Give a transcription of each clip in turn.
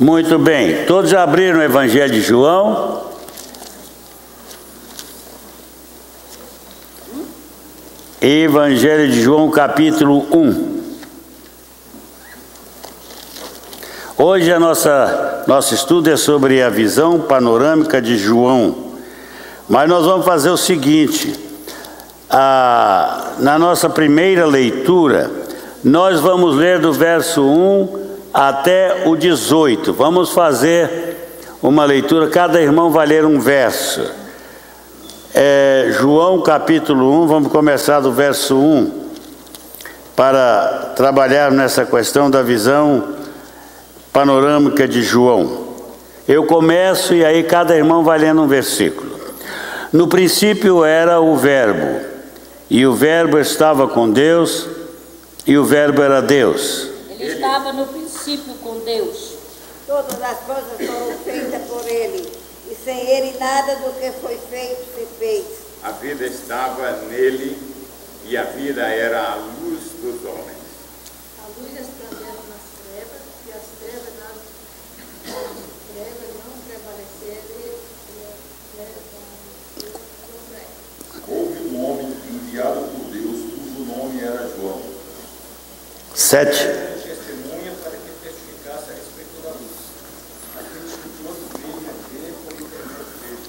Muito bem, todos já abriram o Evangelho de João? Evangelho de João, capítulo 1. Hoje nosso estudo é sobre a visão panorâmica de João. Mas nós vamos fazer o seguinte, na nossa primeira leitura, nós vamos ler do verso 1 até o 18. Vamos fazer uma leitura, cada irmão vai ler um verso. João capítulo 1, vamos começar do verso 1, para trabalhar nessa questão da visão panorâmica de João. Eu começo e aí cada irmão vai lendo um versículo. No princípio era o Verbo, e o Verbo estava com Deus, e o Verbo era Deus. Ele estava no princípio com Deus. Todas as coisas foram feitas por Ele, e sem Ele nada do que foi feito se fez. A vida estava nele, e a vida era a luz dos homens. A luz resplandece nas trevas, e as trevas não prevaleceram. Houve um homem enviado por Deus, cujo nome era João. 7. Testemunha para que testificasse a respeito da luz. Aqueles que todos veem a ver por intermédio dele.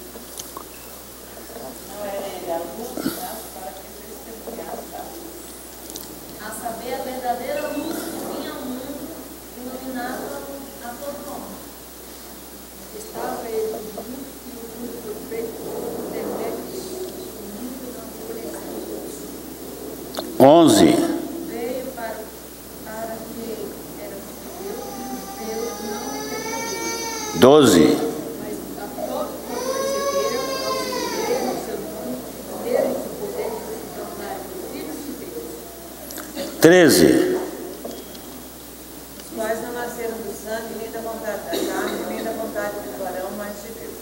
Não era ele a luz, para que testemunhasse da luz. A saber, a verdadeira luz que vinha ao mundo, iluminava a todo homem. Estava ele no mundo, e o mundo foi feito por intermédio dele. O mundo não conheceu. 11. 12. Mas a todos quanto receberam, ao receberem o seu nome, deram o poder de se tornarem filhos de Deus. 13. Os quais não nasceram do sangue, nem da vontade da carne, nem da vontade do varão, mas de Deus.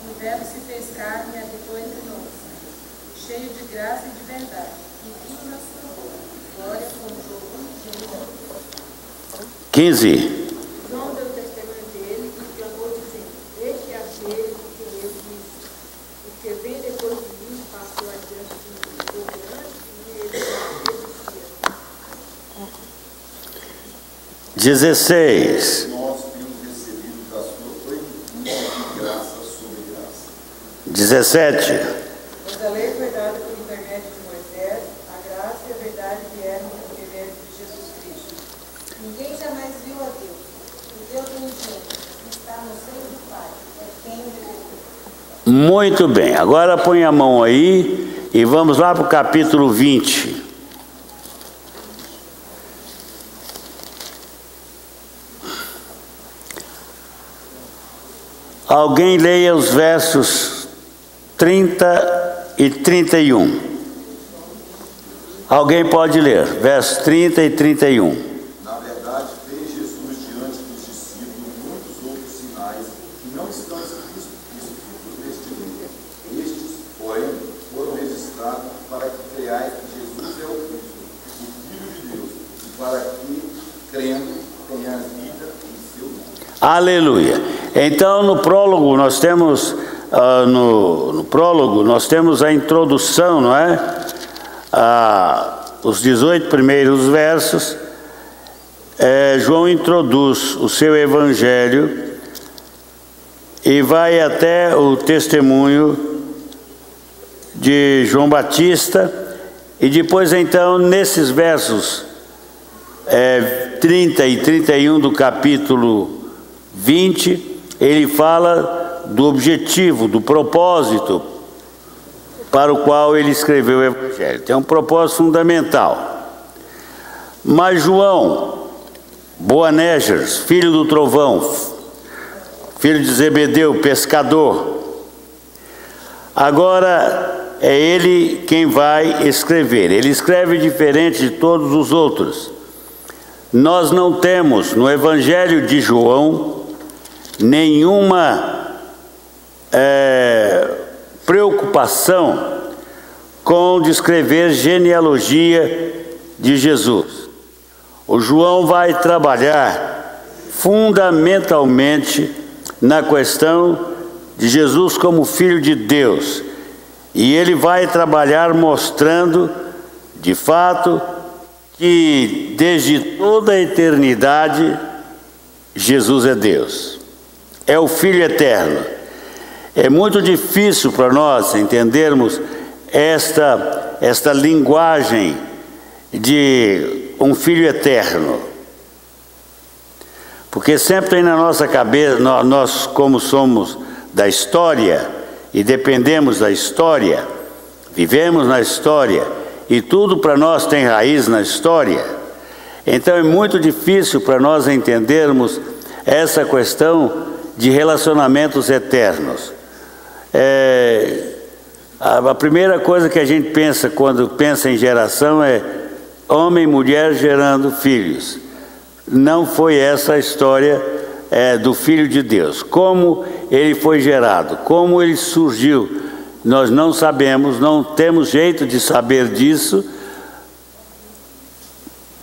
O Verbo se fez carne e habitou entre nós, cheio de graça e de verdade, e vimos a sua glória como o unigênito. 15. João deu testemunho dele e clamou dizendo: Este é aquele que eu disse, o que vem depois de mim passou adiante de mim, porque antes de mim ele já existia. 16. Nós temos recebido da sua plenitude de graça sobre graça. 17. Pois a lei foi dada por intermédio de Moisés, a graça e a verdade vieram por intermédio de Jesus Cristo. Ninguém jamais viu a Deus. O Deus unigênito, que está no seio do Pai, é quem o revelou. Muito bem, agora põe a mão aí e vamos lá para o capítulo 20. Alguém leia os versos 30 e 31. Alguém pode ler, versos 30 e 31. Na verdade, fez Jesus diante dos discípulos muitos outros sinais que não estão escritos neste livro. Estes, porém, foram registrados para que creiais que Jesus é o Cristo, o Filho de Deus, e para que, crendo, tenhais vida em seu nome. Aleluia. Então, no prólogo nós temos a introdução, não é? Os 18 primeiros versos. João introduz o seu evangelho e vai até o testemunho de João Batista, e depois então nesses versos 30 e 31 do capítulo 20, ele fala do objetivo, do propósito para o qual ele escreveu o evangelho. Tem um propósito fundamental. Mas João Boanerges, filho do trovão, filho de Zebedeu, pescador, agora é ele quem vai escrever. Ele escreve diferente de todos os outros. Nós não temos no Evangelho de João nenhuma preocupação com descrever genealogia de Jesus. O João vai trabalhar fundamentalmente na questão de Jesus como Filho de Deus. E ele vai trabalhar mostrando, de fato, que desde toda a eternidade, Jesus é Deus. É o Filho eterno. É muito difícil para nós entendermos esta linguagem de um Filho eterno. Porque sempre tem na nossa cabeça, nós como somos da história e dependemos da história, vivemos na história e tudo para nós tem raiz na história, então é muito difícil para nós entendermos essa questão de relacionamentos eternos. A primeira coisa que a gente pensa quando pensa em geração é homem e mulher gerando filhos. Não foi essa a história do Filho de Deus. Como ele foi gerado, como ele surgiu, nós não sabemos, não temos jeito de saber disso.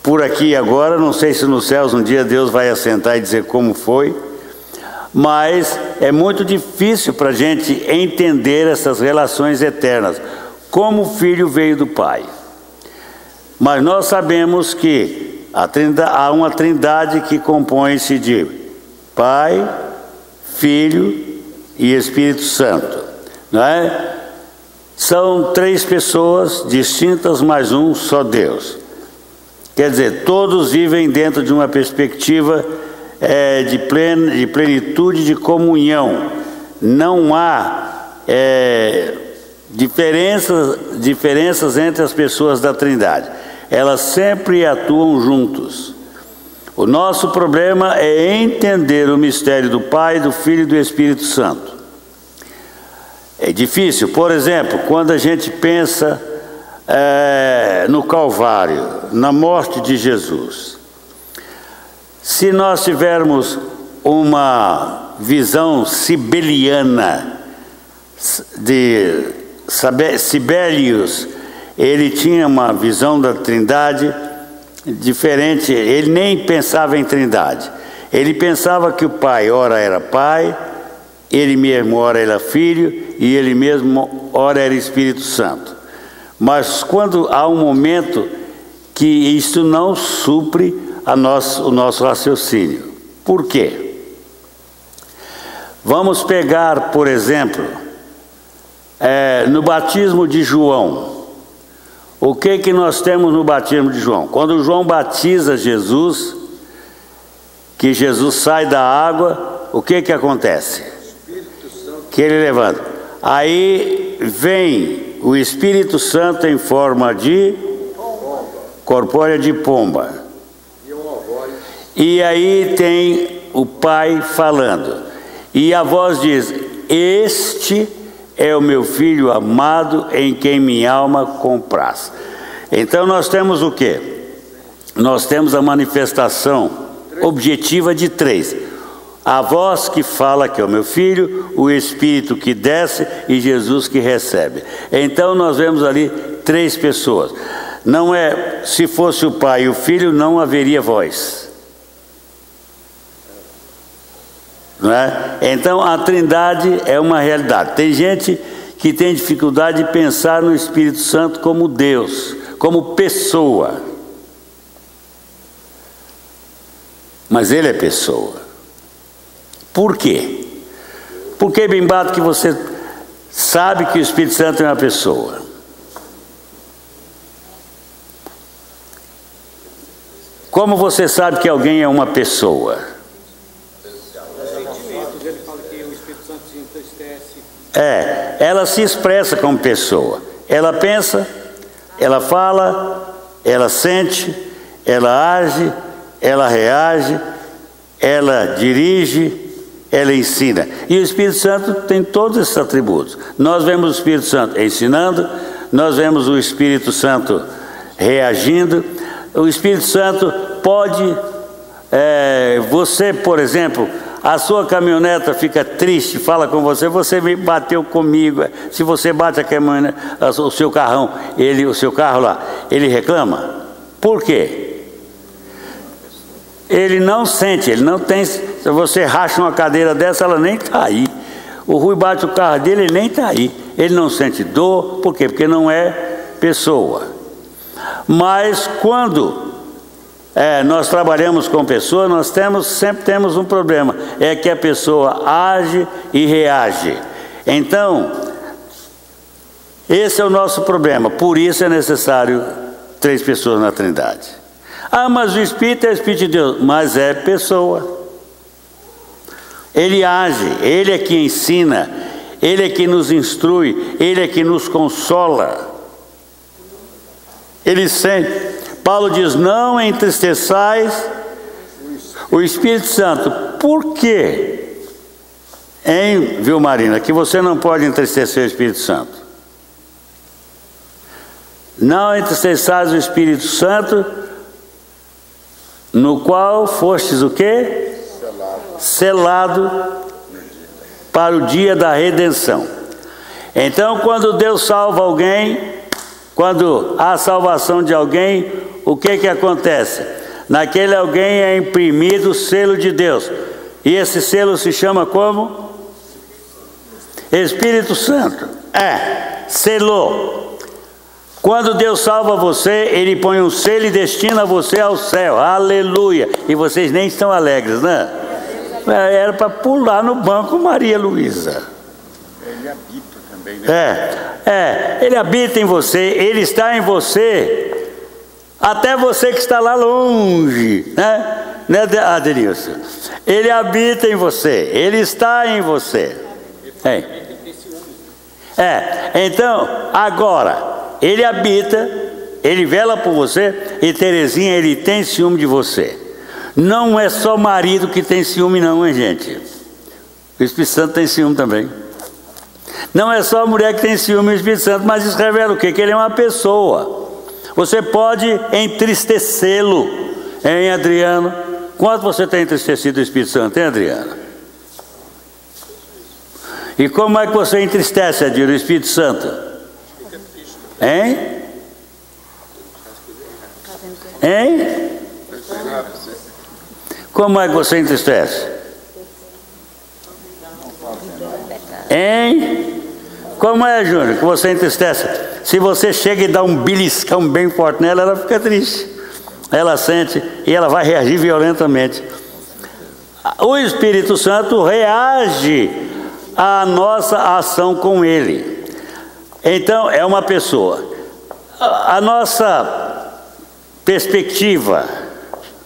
Por aqui agora, não sei se nos céus um dia Deus vai assentar e dizer como foi, mas é muito difícil para a gente entender essas relações eternas, como o Filho veio do Pai. Mas nós sabemos que há uma trindade que compõe-se de Pai, Filho e Espírito Santo, não é? São três pessoas distintas, mas um só Deus. Quer dizer, todos vivem dentro de uma perspectiva de plenitude, de comunhão. Não há diferenças entre as pessoas da Trindade. Elas sempre atuam juntos. O nosso problema é entender o mistério do Pai, do Filho e do Espírito Santo. É difícil, por exemplo, quando a gente pensa no Calvário, na morte de Jesus. Se nós tivermos uma visão sibeliana de Sibelius, ele tinha uma visão da Trindade diferente. Ele nem pensava em Trindade. Ele pensava que o Pai ora era Pai, ele mesmo ora era Filho e ele mesmo ora era Espírito Santo. Mas quando há um momento que isso não supre o nosso raciocínio. Por quê? Vamos pegar, por exemplo, no batismo de João. O que nós temos no batismo de João? Quando João batiza Jesus, que Jesus sai da água, o que acontece? Que ele levanta. Aí vem o Espírito Santo em forma de corpórea de pomba. E aí tem o Pai falando. E a voz diz: este é o meu Filho amado, em quem minha alma compraz. Então nós temos o quê? Nós temos a manifestação objetiva de três. A voz que fala, que é o meu Filho, o Espírito que desce e Jesus que recebe. Então nós vemos ali três pessoas. Não é, se fosse o Pai e o Filho, não haveria voz. Não é? Então a Trindade é uma realidade. Tem gente que tem dificuldade de pensar no Espírito Santo como Deus, como pessoa. Mas ele é pessoa. Por quê? Por que, Bimbato, que você sabe que o Espírito Santo é uma pessoa? Como você sabe que alguém é uma pessoa? Ela se expressa como pessoa. Ela pensa, ela fala, ela sente, ela age, ela reage, ela dirige, ela ensina. E o Espírito Santo tem todos esses atributos. Nós vemos o Espírito Santo ensinando, nós vemos o Espírito Santo reagindo. O Espírito Santo pode, você, por exemplo, a sua caminhoneta fica triste, fala com você, você me bateu comigo. Se você bate a caminhoneta, o seu carrão, o seu carro lá, ele reclama. Por quê? Ele não sente, ele não tem. Se você racha uma cadeira dessa, ela nem está aí. O Rui bate o carro dele, ele nem está aí. Ele não sente dor, por quê? Porque não é pessoa. Mas quando nós trabalhamos com pessoas, nós sempre temos um problema, é que a pessoa age e reage. Então, esse é o nosso problema, por isso é necessário 3 pessoas na Trindade. Ah, mas o Espírito é o Espírito de Deus, mas é pessoa. Ele age, Ele é que ensina, Ele é que nos instrui, Ele é que nos consola. Ele sente. Paulo diz, não entristeçais o Espírito Santo. Por quê? Hein, Vilmarina, que você não pode entristecer o Espírito Santo. Não entristeçais o Espírito Santo, no qual fostes o quê? Selado para o dia da redenção. Então, quando Deus salva alguém, quando há salvação de alguém, o que acontece? Naquele alguém é imprimido o selo de Deus. E esse selo se chama como? Espírito Santo. Selou. Quando Deus salva você, Ele põe um selo e destina você ao céu. Aleluia. E vocês nem estão alegres, né? Era para pular no banco, Maria Luísa. Ele habita também, né? Ele habita em você, Ele está em você, até você que está lá longe, né, Adenilson? Ele habita em você, Ele está em você. Então, agora, Ele habita, Ele vela por você, e Terezinha, Ele tem ciúme de você. Não é só marido que tem ciúme não, hein, gente? O Espírito Santo tem ciúme também. Não é só a mulher que tem ciúme do Espírito Santo, mas isso revela o quê? Que ele é uma pessoa. Você pode entristecê-lo, hein, Adriano? Quanto você tem entristecido o Espírito Santo, hein, Adriano? E como é que você entristece, Adriano, o Espírito Santo? Hein? Hein? Como é que você entristece? Hein? Como é, Júnior, que você entristece? Se você chega e dá um beliscão bem forte nela, ela fica triste. Ela sente e ela vai reagir violentamente. O Espírito Santo reage à nossa ação com Ele. Então, é uma pessoa. A nossa perspectiva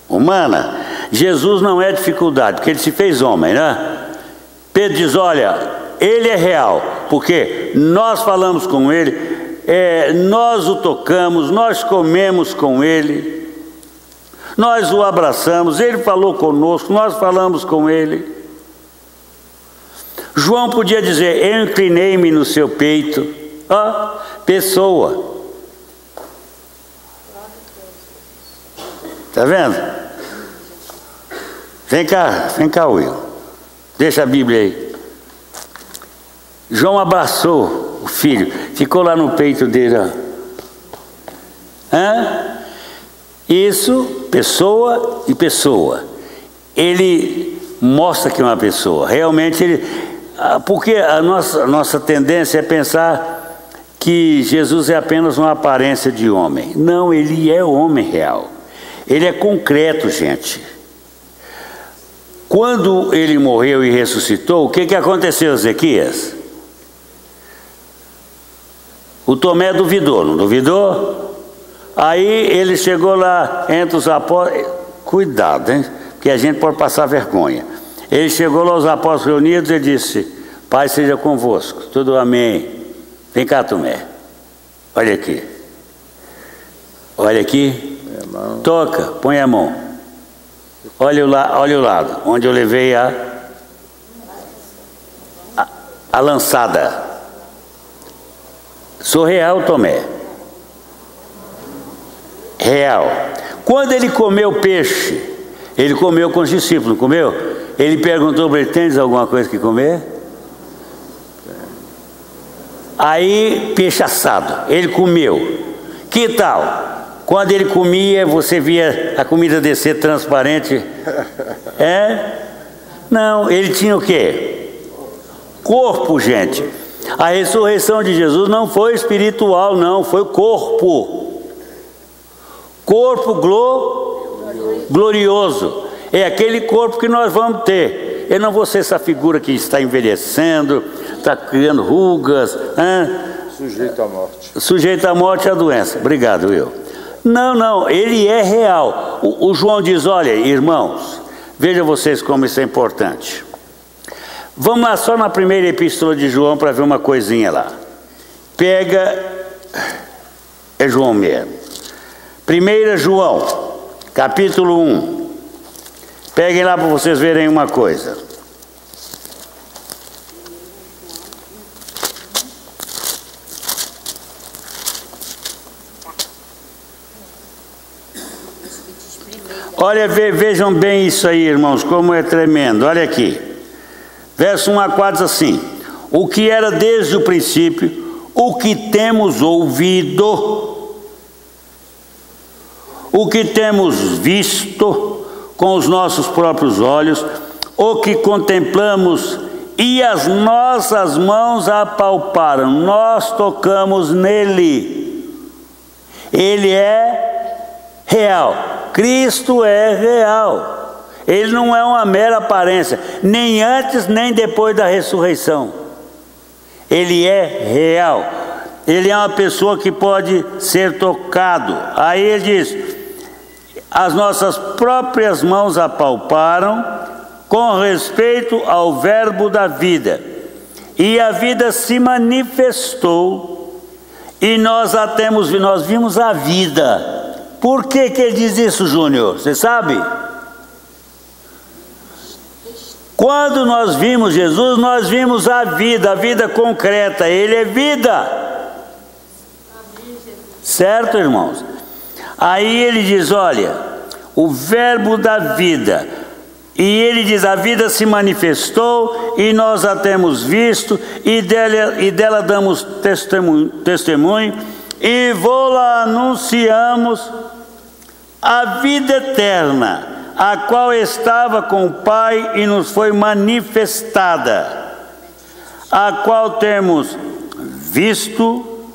humana, Jesus não é dificuldade, porque Ele se fez homem, né? Pedro diz, olha, Ele é real, porque nós falamos com Ele, nós o tocamos, nós comemos com Ele, nós o abraçamos, Ele falou conosco, nós falamos com Ele. João podia dizer, eu inclinei-me no seu peito. Pessoa. Está vendo? Vem cá, Will. Deixa a Bíblia aí. João abraçou o filho, ficou lá no peito dele. Isso, pessoa e pessoa. Ele mostra que é uma pessoa. Realmente ele. Porque a nossa tendência é pensar que Jesus é apenas uma aparência de homem. Não, ele é homem real. Ele é concreto, gente. Quando ele morreu e ressuscitou, o que aconteceu, Ezequias? O Tomé duvidou, não duvidou? Aí ele chegou lá entre os apóstolos, cuidado, hein? Porque a gente pode passar vergonha. Ele chegou lá, os apóstolos reunidos, e disse, Pai seja convosco, tudo amém. Vem cá, Tomé, olha aqui. Olha aqui, toca, põe a mão. Olha o lado, onde eu levei a lançada. Sou real, Tomé. Real. Quando ele comeu peixe, ele comeu com os discípulos, não comeu? Ele perguntou para ele, tens alguma coisa que comer? Aí, peixe assado, ele comeu. Que tal? Quando ele comia, você via a comida descer transparente. Não, ele tinha o quê? Corpo, gente. A ressurreição de Jesus não foi espiritual, não, foi corpo. Corpo glorioso. É aquele corpo que nós vamos ter. Eu não vou ser essa figura que está envelhecendo, está criando rugas. Sujeito à morte. Sujeito à morte e à doença. Obrigado, Will. Não, ele é real. O João diz, olha, irmãos, vejam vocês como isso é importante. Vamos lá só na primeira epístola de João para ver uma coisinha lá. Pega, é João mesmo. 1 João, capítulo 1. Peguem lá para vocês verem uma coisa. Olha, vejam bem isso aí, irmãos, como é tremendo. Olha aqui. Verso 1 a 4 diz assim: o que era desde o princípio, o que temos ouvido, o que temos visto com os nossos próprios olhos, o que contemplamos e as nossas mãos apalparam, nós tocamos nele. Ele é real, Cristo é real. Ele não é uma mera aparência, nem antes nem depois da ressurreição. Ele é real. Ele é uma pessoa que pode ser tocado. Aí ele diz: as nossas próprias mãos apalparam com respeito ao verbo da vida. E a vida se manifestou e nós vimos a vida. Por que ele diz isso, Júnior? Você sabe? Quando nós vimos Jesus, nós vimos a vida concreta. Ele é vida. Certo, irmãos? Aí ele diz, olha, o verbo da vida. E ele diz, a vida se manifestou e nós a temos visto e dela damos testemunho e vô-la anunciamos, a vida eterna, a qual estava com o Pai e nos foi manifestada, a qual temos visto,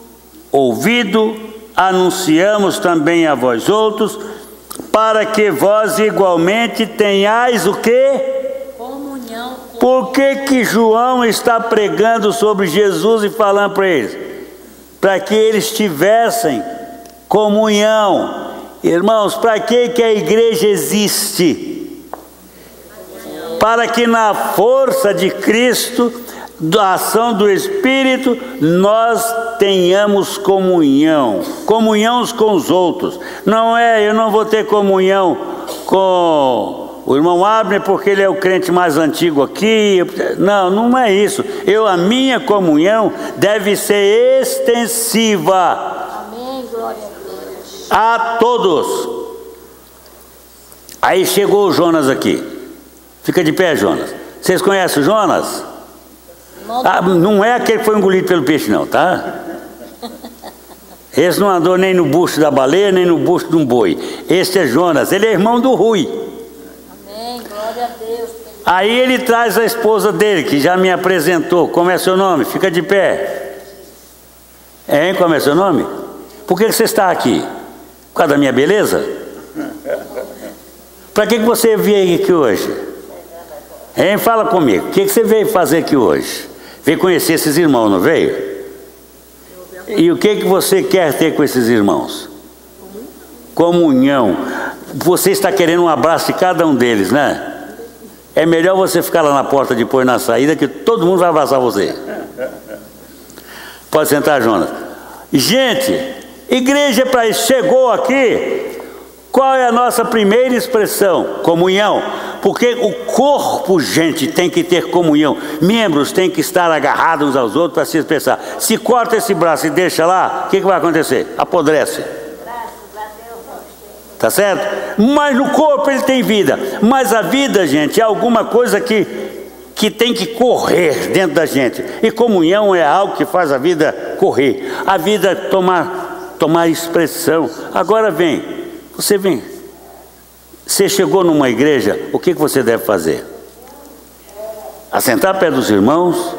ouvido, anunciamos também a vós outros, para que vós igualmente tenhais o quê? Comunhão. Por que João está pregando sobre Jesus e falando para eles? Para que eles tivessem comunhão. Irmãos, para que a igreja existe? Para que na força de Cristo, da ação do Espírito, nós tenhamos comunhão uns com os outros. Não é, eu não vou ter comunhão com o irmão Abner porque ele é o crente mais antigo aqui. Não é isso. A minha comunhão deve ser extensiva. Amém, glória a Deus. A todos. Aí chegou o Jonas aqui. Fica de pé, Jonas. Vocês conhecem o Jonas? Não é aquele que foi engolido pelo peixe, não, tá? Esse não andou nem no bucho da baleia, nem no bucho de um boi. Esse é Jonas, ele é irmão do Rui. Amém, glória a Deus. Aí ele traz a esposa dele, que já me apresentou. Como é seu nome? Fica de pé. Hein? Como é seu nome? Por que você está aqui? Por causa da minha beleza? Para que você veio aqui hoje? Hein? Fala comigo. O que você veio fazer aqui hoje? Veio conhecer esses irmãos, não veio? E o que você quer ter com esses irmãos? Comunhão. Você está querendo um abraço de cada um deles, né? É melhor você ficar lá na porta depois na saída, que todo mundo vai abraçar você. Pode sentar, Jonas. Gente, igreja para isso. Chegou aqui, qual é a nossa primeira expressão? Comunhão. Porque o corpo, gente, tem que ter comunhão. Membros têm que estar agarrados uns aos outros para se expressar. Se corta esse braço e deixa lá, o que vai acontecer? Apodrece. Tá certo? Mas no corpo ele tem vida. Mas a vida, gente, é alguma coisa que tem que correr dentro da gente. E comunhão é algo que faz a vida correr. A vida tomar tomar expressão. Agora vem, você chegou numa igreja, o que você deve fazer? Assentar perto dos irmãos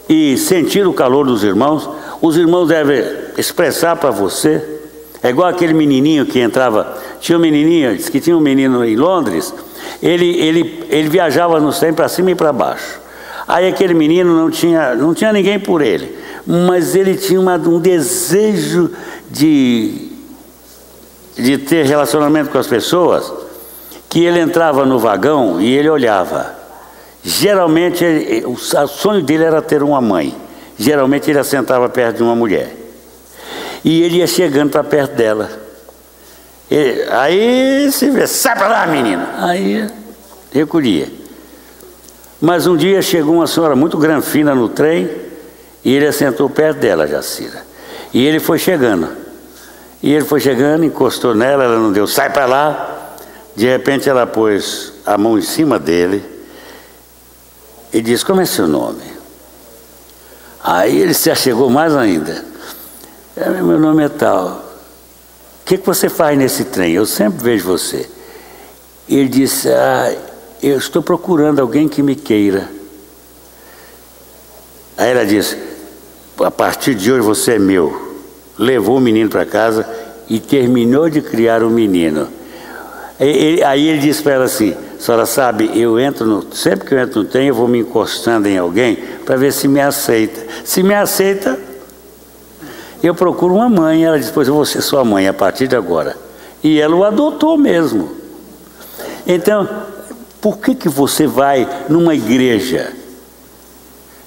e sentir o calor dos irmãos. Os irmãos devem expressar para você. É igual aquele menininho que entrava, tinha um menininho, disse que tinha um menino em Londres, ele viajava no trem para cima e para baixo. Aí aquele menino não tinha ninguém por ele, mas ele tinha um desejo de ter relacionamento com as pessoas, que ele entrava no vagão e ele olhava. Geralmente, o sonho dele era ter uma mãe. Geralmente ele assentava perto de uma mulher. E ele ia chegando para perto dela. Aí se vê, sai para lá, menina. Aí recolhia. Mas um dia chegou uma senhora muito granfina no trem e ele assentou perto dela, Jacira. E ele foi chegando. Encostou nela, ela não deu, sai para lá. De repente ela pôs a mão em cima dele e disse, como é seu nome? Aí ele se achegou mais ainda. Meu nome é tal. O que você faz nesse trem? Eu sempre vejo você. Ele disse, eu estou procurando alguém que me queira. Aí ela disse, a partir de hoje você é meu. Levou o menino para casa e terminou de criar o menino. Aí ele disse para ela assim, a senhora sabe, sempre que eu entro no trem, eu vou me encostando em alguém para ver se me aceita. Se me aceita, eu procuro uma mãe. Ela disse, pois eu vou ser sua mãe a partir de agora. E ela o adotou mesmo. Então, por que você vai numa igreja?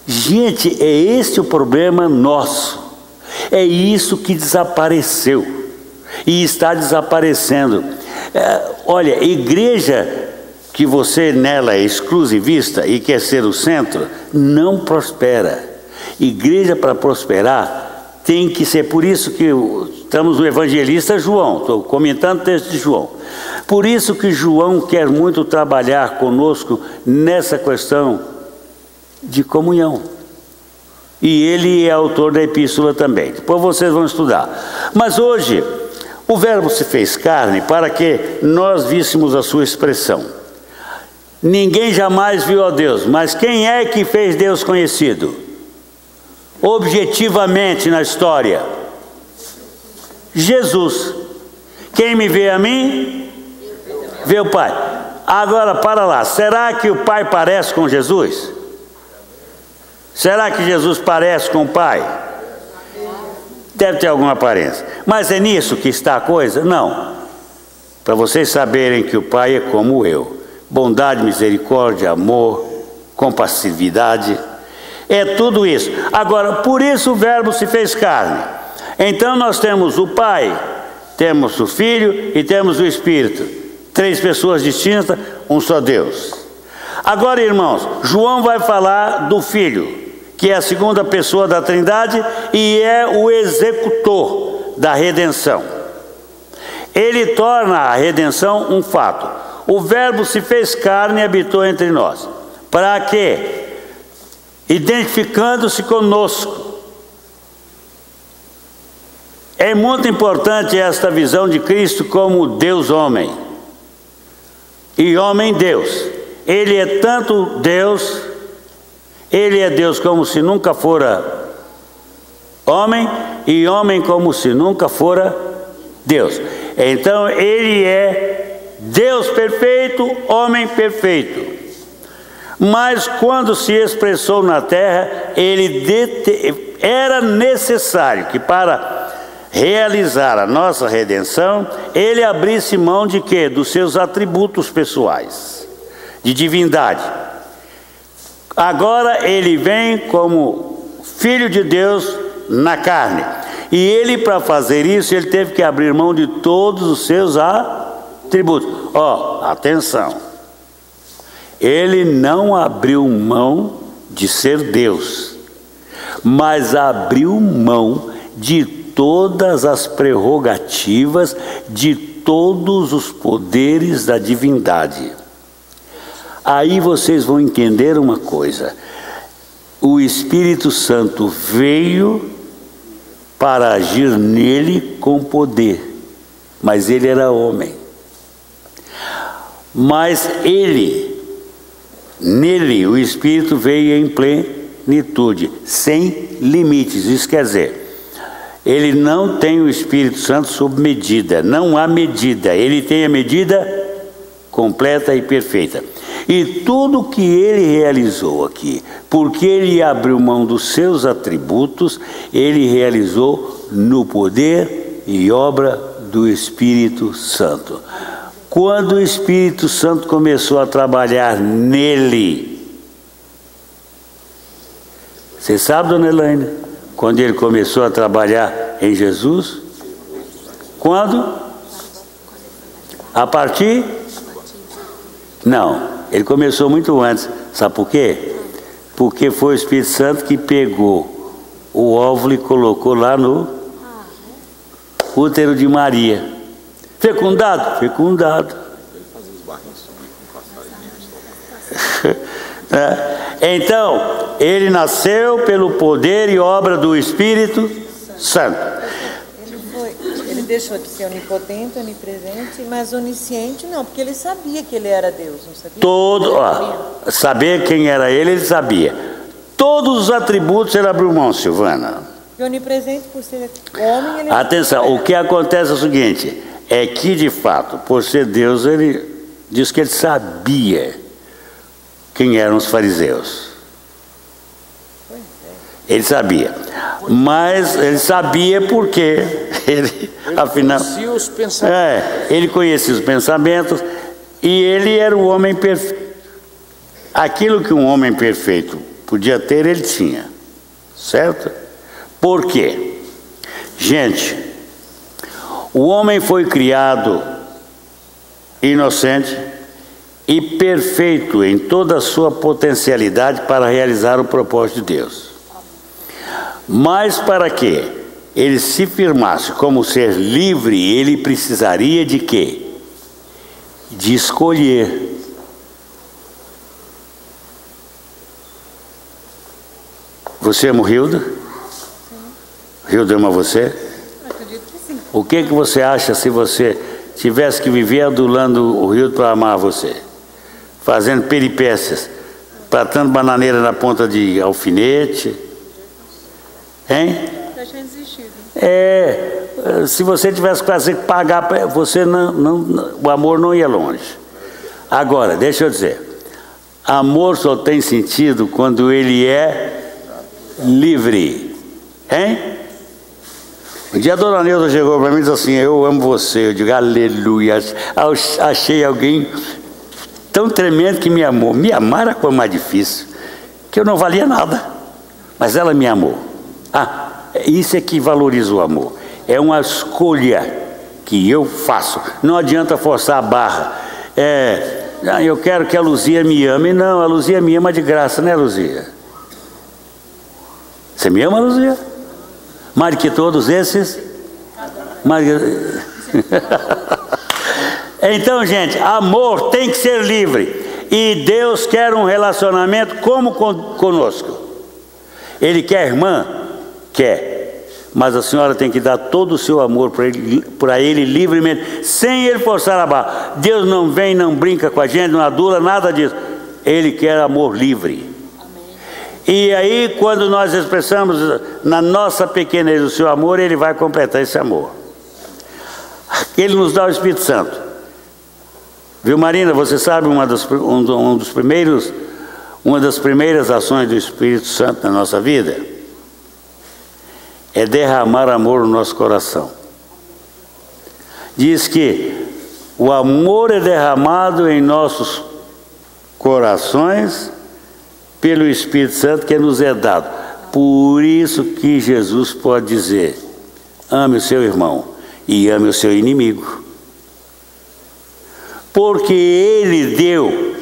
Gente, é esse o problema nosso. É isso que desapareceu. E está desaparecendo. Olha, igreja que você nela é exclusivista e quer ser o centro, não prospera. Igreja para prosperar tem que ser, por isso que estamos no evangelista João, estou comentando o texto de João. Por isso que João quer muito trabalhar conosco nessa questão de comunhão. E ele é autor da epístola também. Depois vocês vão estudar. Mas hoje, o Verbo se fez carne para que nós víssemos a sua expressão. Ninguém jamais viu a Deus, mas quem é que fez Deus conhecido? Objetivamente na história, Jesus. Quem me vê a mim, vê o Pai. Agora para lá, será que o Pai parece com Jesus? Será que Jesus parece com o Pai? Deve ter alguma aparência. Mas é nisso que está a coisa? Não. Para vocês saberem que o Pai é como eu. Bondade, misericórdia, amor, compassividade. É tudo isso. Agora, por isso o Verbo se fez carne. Então nós temos o Pai, temos o Filho e temos o Espírito. 3 pessoas distintas, um só Deus. Agora, irmãos, João vai falar do Filho, que é a segunda pessoa da Trindade e é o executor da redenção. Ele torna a redenção um fato. O Verbo se fez carne e habitou entre nós. Para quê? Identificando-se conosco. É muito importante esta visão de Cristo como Deus-homem e homem-Deus. Ele é tanto Deus, ele é Deus como se nunca fora homem e homem como se nunca fora Deus. Então ele é Deus perfeito, homem perfeito. Mas quando se expressou na terra, era necessário que para realizar a nossa redenção, ele abrisse mão de quê? Dos seus atributos pessoais, de divindade. Agora ele vem como Filho de Deus na carne. E ele, para fazer isso, ele teve que abrir mão de todos os seus atributos. Atenção. Ele não abriu mão de ser Deus, mas abriu mão de todas as prerrogativas, de todos os poderes da divindade. Aí vocês vão entender uma coisa. O Espírito Santo veio para agir nele com poder. Mas ele era homem. Mas nele o Espírito veio em plenitude, sem limites. Isso quer dizer, ele não tem o Espírito Santo sob medida, não há medida. Ele tem a medida completa e perfeita. E tudo que ele realizou aqui, porque ele abriu mão dos seus atributos, ele realizou no poder e obra do Espírito Santo. Quando o Espírito Santo começou a trabalhar nele, você sabe, dona Elaine, quando ele começou a trabalhar em Jesus? Quando? A partir? Não, ele começou muito antes. Sabe por quê? Porque foi o Espírito Santo que pegou o óvulo e colocou lá no útero de Maria. Fecundado? Fecundado. Então, ele nasceu pelo poder e obra do Espírito Santo. Ele deixou de ser onipotente, onipresente, mas onisciente não, porque ele sabia que ele era Deus, não sabia? Saber quem era ele sabia. Todos os atributos ele abriu mão, Silvana. E onipresente, por ser homem, ele... Atenção, o que acontece é o seguinte, é que de fato, por ser Deus, ele diz que ele sabia quem eram os fariseus. Ele sabia, mas ele sabia porque ele afinal, conhecia os pensamentos. Ele conhecia os pensamentos e ele era o homem perfeito. Aquilo que um homem perfeito podia ter, ele tinha, certo? Por quê? Gente, o homem foi criado inocente e perfeito em toda a sua potencialidade para realizar o propósito de Deus. Mas para que ele se firmasse como ser livre, ele precisaria de quê? De escolher. Você ama o Hilda? Hilda ama você? Acredito que sim. O que você acha se você tivesse que viver adulando o Hilda para amar você? Fazendo peripécias, platando bananeira na ponta de alfinete? Hein? Já tinha desistido. Se você tivesse quase que pagar, você o amor não ia longe. Agora, deixa eu dizer, amor só tem sentido quando ele é livre. Hein? Um dia a dona Neuza chegou para mim e disse assim, eu amo você. Eu digo, aleluia. Achei alguém tão tremendo que me amou. Me amar era coisa mais difícil, que eu não valia nada, mas ela me amou. Isso é que valoriza o amor. É uma escolha que eu faço. Não adianta forçar a barra. Eu quero que a Luzia me ame. Não, a Luzia me ama de graça, né, Luzia? Você me ama, Luzia? Mais do que todos esses? Então, gente, amor tem que ser livre. E Deus quer um relacionamento como conosco. Ele quer irmã? Quer, mas a senhora tem que dar todo o seu amor para ele livremente, sem ele forçar a barra. Deus não vem, não brinca com a gente, não adula, nada disso. Ele quer amor livre. Amém. E aí, quando nós expressamos na nossa pequenez o seu amor, ele vai completar esse amor. Ele nos dá o Espírito Santo. Viu, Marina? Você sabe uma das primeiras ações do Espírito Santo na nossa vida? É derramar amor no nosso coração. Diz que o amor é derramado em nossos corações pelo Espírito Santo que nos é dado. Por isso que Jesus pode dizer, ame o seu irmão e ame o seu inimigo. Porque ele deu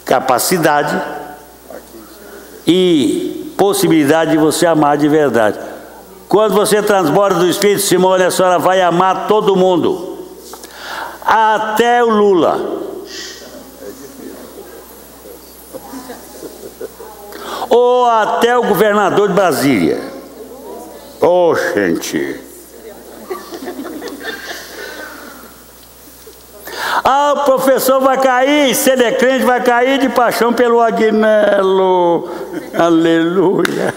capacidade e possibilidade de você amar de verdade. Quando você transborda do Espírito, Simone, a senhora vai amar todo mundo, até o Lula, ou até o governador de Brasília. Ô, gente. Ah, o professor vai cair, se ele é crente, vai cair de paixão pelo Agnello. Aleluia.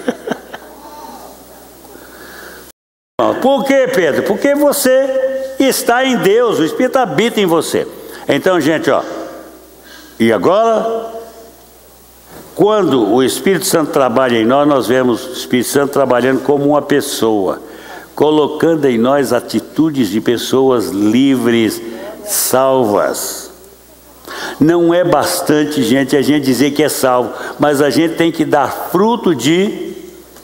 Por quê, Pedro? Porque você está em Deus, o Espírito habita em você. Então, gente, ó. E agora, quando o Espírito Santo trabalha em nós, nós vemos o Espírito Santo trabalhando como uma pessoa, colocando em nós atitudes de pessoas livres, salvas. Não é bastante, gente, a gente dizer que é salvo, mas a gente tem que dar fruto de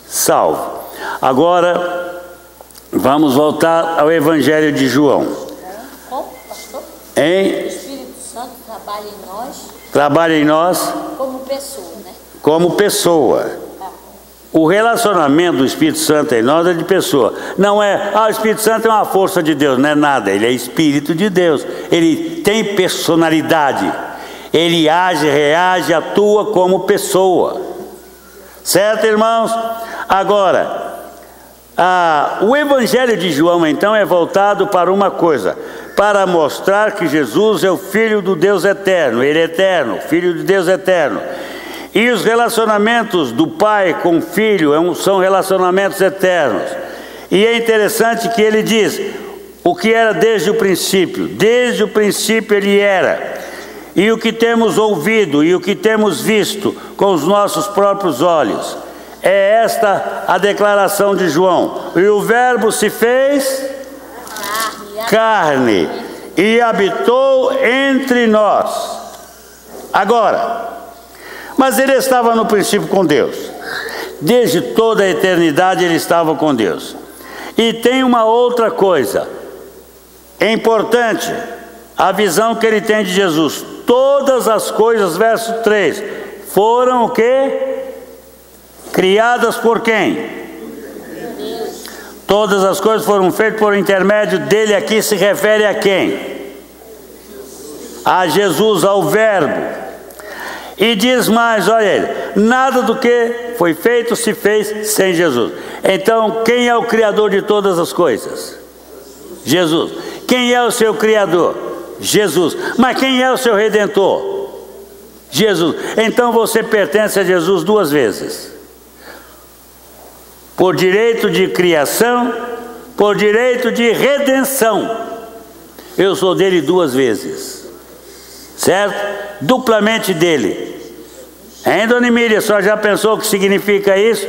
salvo. Agora, vamos voltar ao Evangelho de João. Como, pastor? Hein? O Espírito Santo trabalha em nós Trabalha em nós como pessoa, né? como pessoa. O relacionamento do Espírito Santo em nós é de pessoa. Não é, o Espírito Santo é uma força de Deus, não é nada. Ele é Espírito de Deus. Ele tem personalidade. Ele age, reage, atua como pessoa. Certo, irmãos? Agora, o Evangelho de João, então, é voltado para uma coisa: para mostrar que Jesus é o Filho do Deus eterno. Ele é eterno, Filho de Deus eterno. E os relacionamentos do Pai com o Filho são relacionamentos eternos. E é interessante que ele diz o que era desde o princípio. Desde o princípio ele era. E o que temos ouvido e o que temos visto com os nossos próprios olhos. É esta a declaração de João. E o Verbo se fez carne e habitou entre nós. Agora, mas ele estava no princípio com Deus. Desde toda a eternidade ele estava com Deus. E tem uma outra coisa. É importante a visão que ele tem de Jesus. Todas as coisas, verso 3, foram o quê? Criadas por quem? Todas as coisas foram feitas por intermédio dele. Aqui se refere a quem? A Jesus, ao Verbo. E diz mais, olha ele, nada do que foi feito se fez sem Jesus. Então, quem é o Criador de todas as coisas? Jesus. Quem é o seu Criador? Jesus. Mas quem é o seu Redentor? Jesus. Então você pertence a Jesus duas vezes. Por direito de criação, por direito de redenção. Eu sou dele duas vezes. Certo? Duplamente dele. Hein, dona Emília, só já pensou o que significa isso?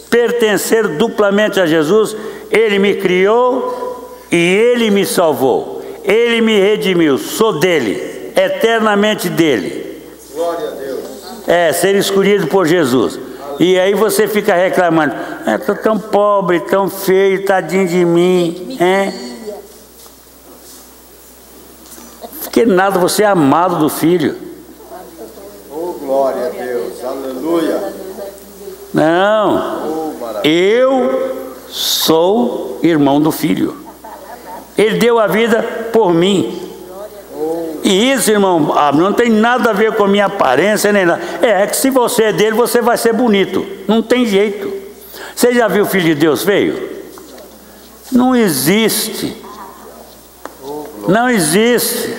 Pertencer duplamente a Jesus. Ele me criou e ele me salvou. Ele me redimiu, sou dele, eternamente dele. Glória a Deus. É, ser escolhido por Jesus. E aí você fica reclamando, estou tão pobre, tão feio, tadinho de mim, que nada, você é amado do Filho. Oh, glória a Deus, aleluia. Não, eu sou irmão do Filho. Ele deu a vida por mim. E isso, irmão, não tem nada a ver com a minha aparência nem nada. É que se você é dele, você vai ser bonito. Não tem jeito. Você já viu o Filho de Deus feio? Não existe. Não existe.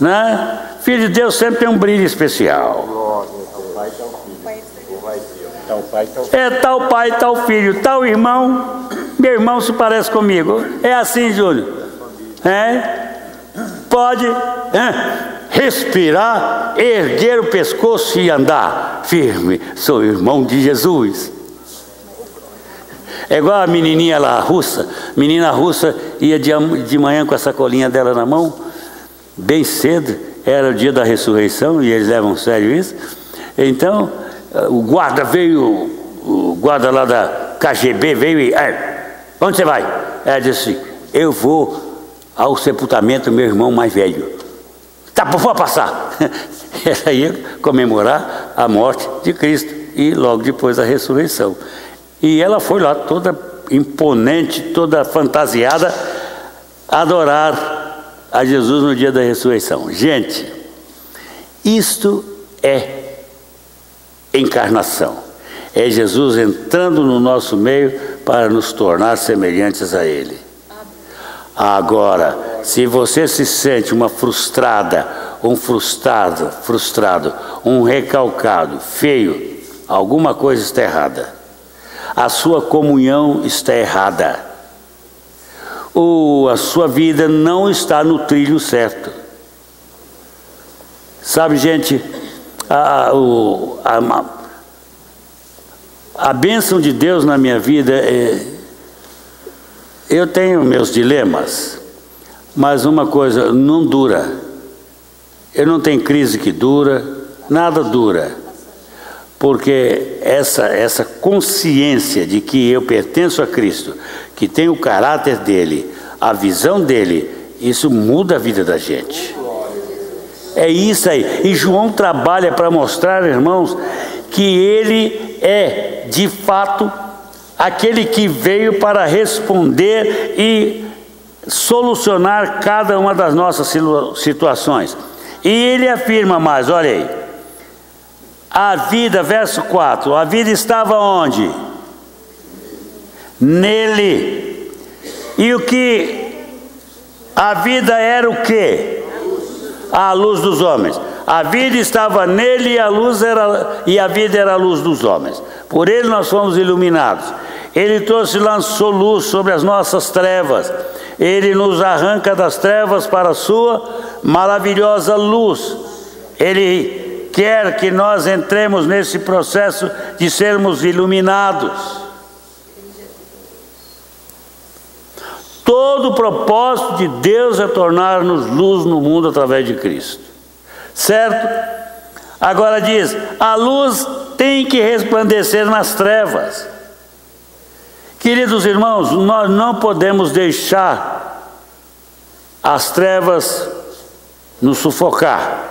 Né? Filho de Deus sempre tem um brilho especial. É tal pai, tal filho, tal irmão. Meu irmão se parece comigo. É assim, Júlio. Pode respirar, erguer o pescoço e andar firme. Sou irmão de Jesus. É igual a menininha lá, russa. Menina russa ia de manhã com a sacolinha dela na mão, bem cedo. Era o dia da ressurreição e eles levam a sério isso. Então, o guarda veio, o guarda lá da KGB veio e... onde você vai? Ela disse, eu vou ao sepultamento do meu irmão mais velho. Tá, pode passar. Ela ia comemorar a morte de Cristo e logo depois a ressurreição. E ela foi lá toda imponente, toda fantasiada, adorar a Jesus no dia da ressurreição. Gente, isto é encarnação. É Jesus entrando no nosso meio para nos tornar semelhantes a Ele. Agora, se você se sente uma frustrada, um frustrado, um recalcado, feio, alguma coisa está errada. A sua comunhão está errada. A sua vida não está no trilho certo. Sabe, gente, a bênção de Deus na minha vida eu tenho meus dilemas, mas uma coisa, não dura. Eu não tenho crise que dura, nada dura. Porque essa consciência de que eu pertenço a Cristo, que tem o caráter dele, a visão dele, isso muda a vida da gente. É isso aí. E João trabalha para mostrar, irmãos, que ele é, de fato, aquele que veio para responder e solucionar cada uma das nossas situações. E ele afirma mais, olha aí, a vida, verso 4, a vida estava onde? Nele. E o que? A vida era o quê? A luz dos homens. A vida estava nele e a vida era a luz dos homens. Por ele nós fomos iluminados. Ele lançou luz sobre as nossas trevas. Ele nos arranca das trevas para a sua maravilhosa luz. Ele quer que nós entremos nesse processo de sermos iluminados. Todo o propósito de Deus é tornar-nos luz no mundo através de Cristo. Certo? Agora diz, a luz tem que resplandecer nas trevas. Queridos irmãos, nós não podemos deixar as trevas nos sufocar.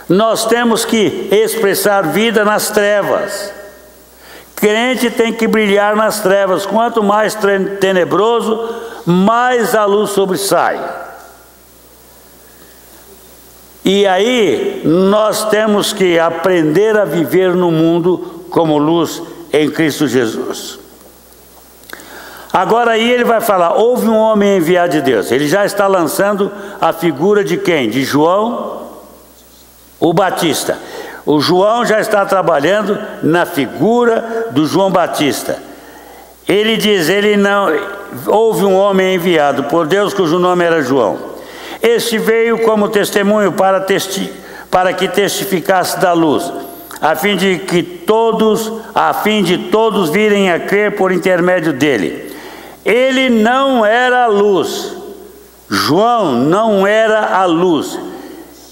Nós temos que expressar vida nas trevas. Crente tem que brilhar nas trevas. Quanto mais tenebroso, mais a luz sobressai. E aí nós temos que aprender a viver no mundo como luz em Cristo Jesus. Agora aí ele vai falar, houve um homem enviado de Deus. Ele já está lançando a figura de quem? De João, o Batista. O João já está trabalhando na figura do João Batista. Ele diz, houve um homem enviado por Deus cujo nome era João. Este veio como testemunho para que testificasse da luz, a fim de todos virem a crer por intermédio dele. Ele não era a luz. João não era a luz.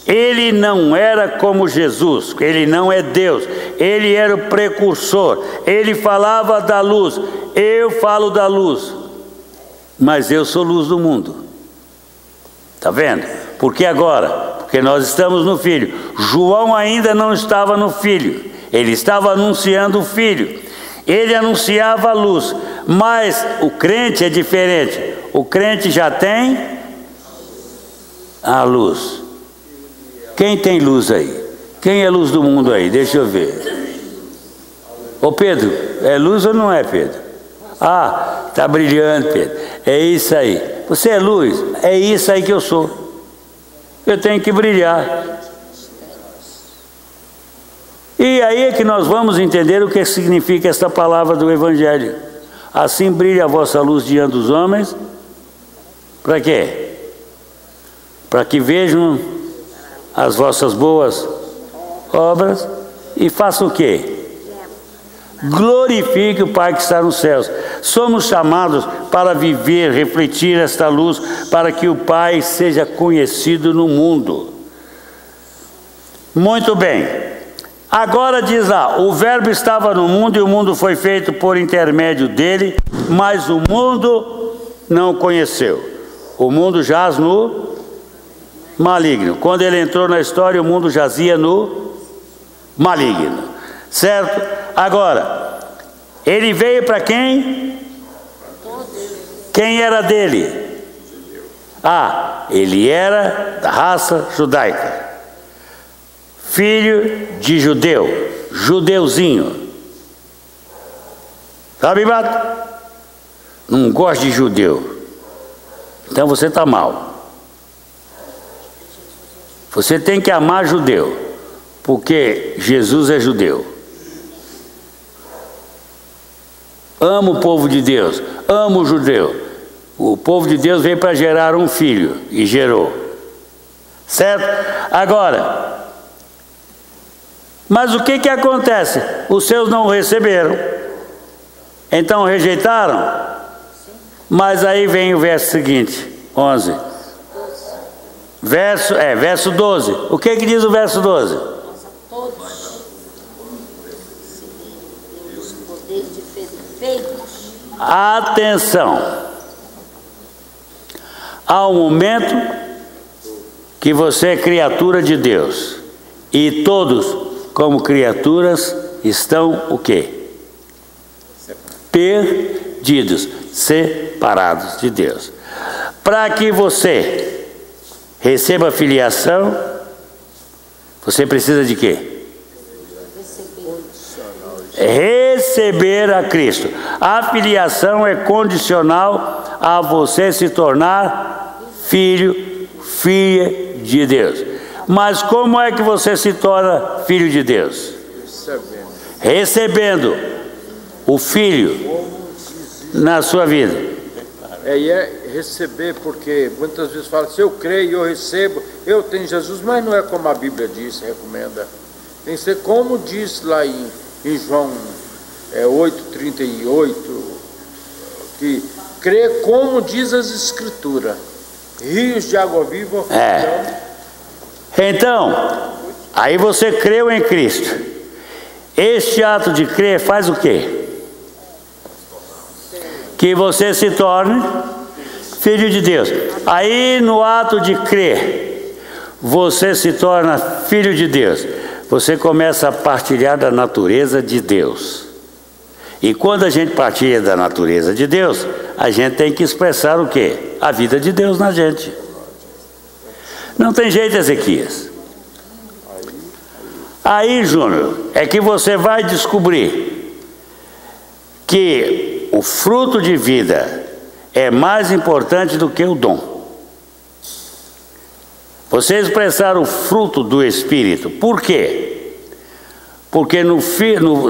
Ele não era como Jesus, ele não é Deus, ele era o precursor, ele falava da luz, eu falo da luz, mas eu sou luz do mundo. Está vendo? Por que agora? Porque nós estamos no Filho. João ainda não estava no Filho, ele estava anunciando o Filho, ele anunciava a luz, mas o crente é diferente, o crente já tem a luz. Quem tem luz aí? Quem é luz do mundo aí? Deixa eu ver. Ô Pedro, é luz ou não é, Pedro? Ah, está brilhando, Pedro. É isso aí. Você é luz? É isso aí que eu sou. Eu tenho que brilhar. E aí é que nós vamos entender o que significa esta palavra do Evangelho. Assim brilha a vossa luz diante dos homens. Para quê? Para que vejam as vossas boas obras e façam o quê? Glorifique o Pai que está nos céus. Somos chamados para viver, refletir esta luz, para que o Pai seja conhecido no mundo. Muito bem. Agora diz lá, o verbo estava no mundo e o mundo foi feito por intermédio dele, mas o mundo não o conheceu. O mundo jaz no maligno. Quando ele entrou na história, o mundo jazia no maligno. Certo? Agora, ele veio para quem? Quem era dele? Ah, ele era da raça judaica. Filho de judeu, judeuzinho. Sabe, Bato? não gosta de judeu, então você está mal. Você tem que amar judeu, porque Jesus é judeu. Amo o povo de Deus, amo o judeu. O povo de Deus veio para gerar um filho, e gerou. Certo? Agora, mas o que acontece? Os seus não receberam, então rejeitaram. Mas aí vem o verso seguinte, 11. Verso 12. O que diz o verso 12? Atenção. Há um momento que você é criatura de Deus. E todos, como criaturas, estão o quê? Perdidos, separados de Deus. Para que você receba a filiação, você precisa de quê? Receber a Cristo. A filiação é condicional a você se tornar filho, filha de Deus. Mas como é que você se torna filho de Deus? Recebendo o Filho na sua vida. E é receber, porque muitas vezes fala, se eu creio, eu recebo, eu tenho Jesus, mas não é como a Bíblia diz, recomenda. Tem que ser como diz lá em João 8,38, que crê como diz as Escrituras, rios de água viva. Então, aí você creu em Cristo. Este ato de crer faz o quê? Que você se torne filho de Deus. Aí no ato de crer, você se torna filho de Deus. Você começa a partilhar da natureza de Deus. E quando a gente partilha da natureza de Deus, a gente tem que expressar o quê? A vida de Deus na gente. Não tem jeito, Ezequias. Aí, Júnior, é que você vai descobrir que o fruto de vida é mais importante do que o dom. Você expressar o fruto do Espírito. Por quê? Porque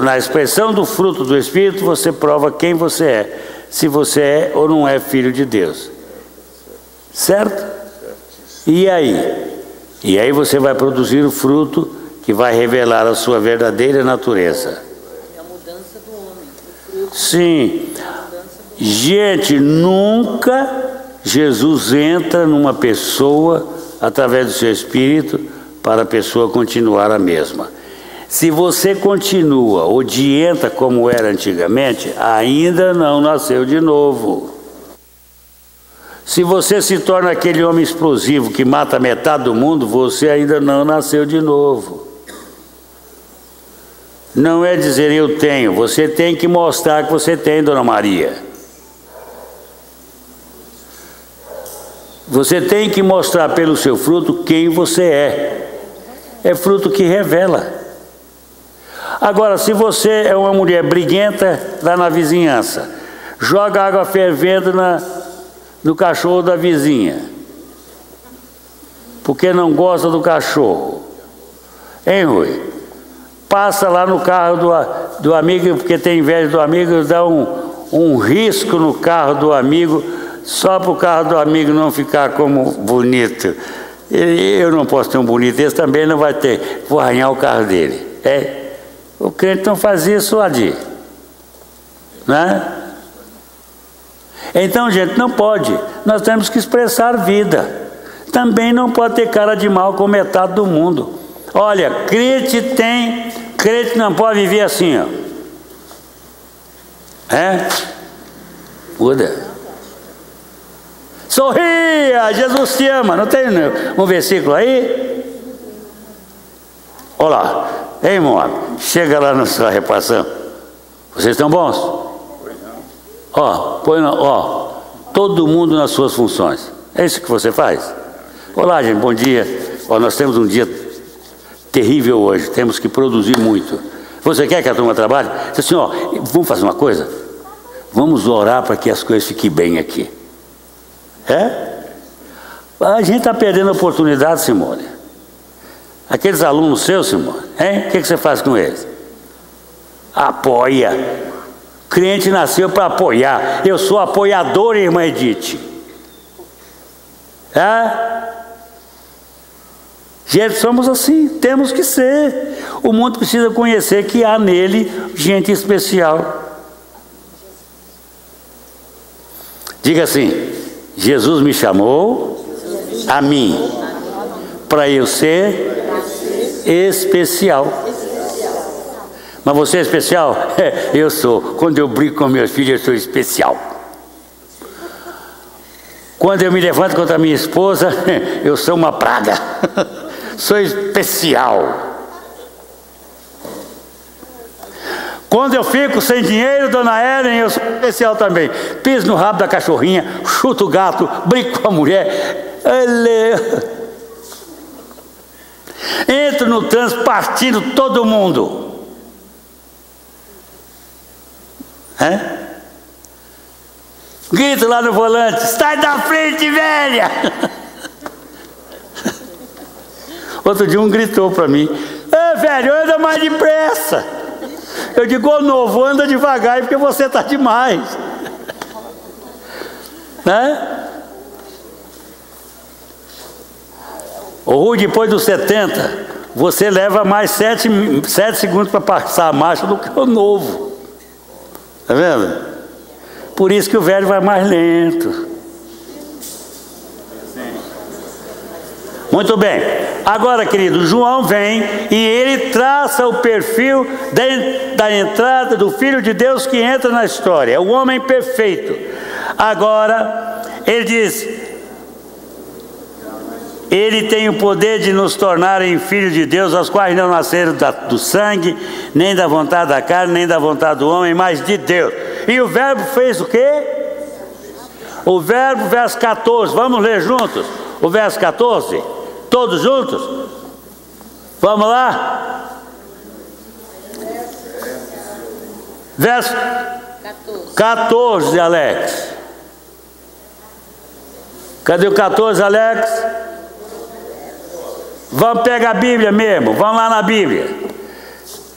na expressão do fruto do Espírito você prova quem você é. Se você é ou não é filho de Deus. Certo? E aí? E aí você vai produzir o fruto que vai revelar a sua verdadeira natureza. É a mudança do homem. Sim. Gente, nunca Jesus entra numa pessoa através do seu Espírito para a pessoa continuar a mesma. Se você continua odienta como era antigamente, ainda não nasceu de novo. Se você se torna aquele homem explosivo que mata metade do mundo, você ainda não nasceu de novo. Não é dizer eu tenho, você tem que mostrar que você tem, Dona Maria. Você tem que mostrar pelo seu fruto quem você é. É fruto que revela. Agora, se você é uma mulher briguenta lá na vizinhança, joga água fervendo no cachorro da vizinha, porque não gosta do cachorro, hein, Rui? Passa lá no carro do amigo, porque tem inveja do amigo, dá um risco no carro do amigo, só para o carro do amigo não ficar como bonito. Eu não posso ter um bonito, esse também não vai ter, vou arranhar o carro dele. O crente não faz isso, Adi, né? Então, gente, não pode. Nós temos que expressar vida. Também não pode ter cara de mal com metade do mundo. Olha, crente não pode viver assim, ó. Muda. Sorria, Jesus te ama. Não tem um versículo aí? Olha lá. Ei, irmão, chega lá na sua repassão. Vocês estão bons? Todo mundo nas suas funções. É isso que você faz? Olá, gente, bom dia. Nós temos um dia terrível hoje, temos que produzir muito. Você quer que a turma trabalhe? Diz assim, vamos fazer uma coisa? Vamos orar para que as coisas fiquem bem aqui. A gente está perdendo a oportunidade, Simone. Aqueles alunos seus, Simone, o que você faz com eles? Apoia. O crente nasceu para apoiar. Eu sou apoiador, irmã Edith. Gente, somos assim, temos que ser. O mundo precisa conhecer que há nele gente especial. Diga assim: Jesus me chamou a mim para eu ser especial. Mas você é especial? Eu sou. Quando eu brigo com meus filhos, eu sou especial. Quando eu me levanto contra a minha esposa, eu sou uma praga. Sou especial. Quando eu fico sem dinheiro, dona Ellen, eu sou especial também. Piso no rabo da cachorrinha, chuto o gato, brinco com a mulher. Entro no trânsito partindo todo mundo. Grito lá no volante: sai da frente, velha! Outro dia um gritou para mim: velho, anda mais depressa. Eu digo: ô novo, anda devagar, porque você está demais. Ou depois dos 70, você leva mais 7 segundos para passar a marcha do que o novo. Está vendo? Por isso que o velho vai mais lento. Muito bem. Agora, querido, João vem e ele traça o perfil da entrada do Filho de Deus que entra na história. É o homem perfeito. Agora, ele diz: ele tem o poder de nos tornarem filhos de Deus, aos quais não nasceram do sangue, nem da vontade da carne, nem da vontade do homem, mas de Deus. E o verbo fez o quê? O verbo, verso 14, vamos ler juntos? O verso 14, todos juntos? Vamos lá? Verso 14, Alex. Cadê o 14, Alex? Vamos pegar a Bíblia mesmo, vamos lá na Bíblia.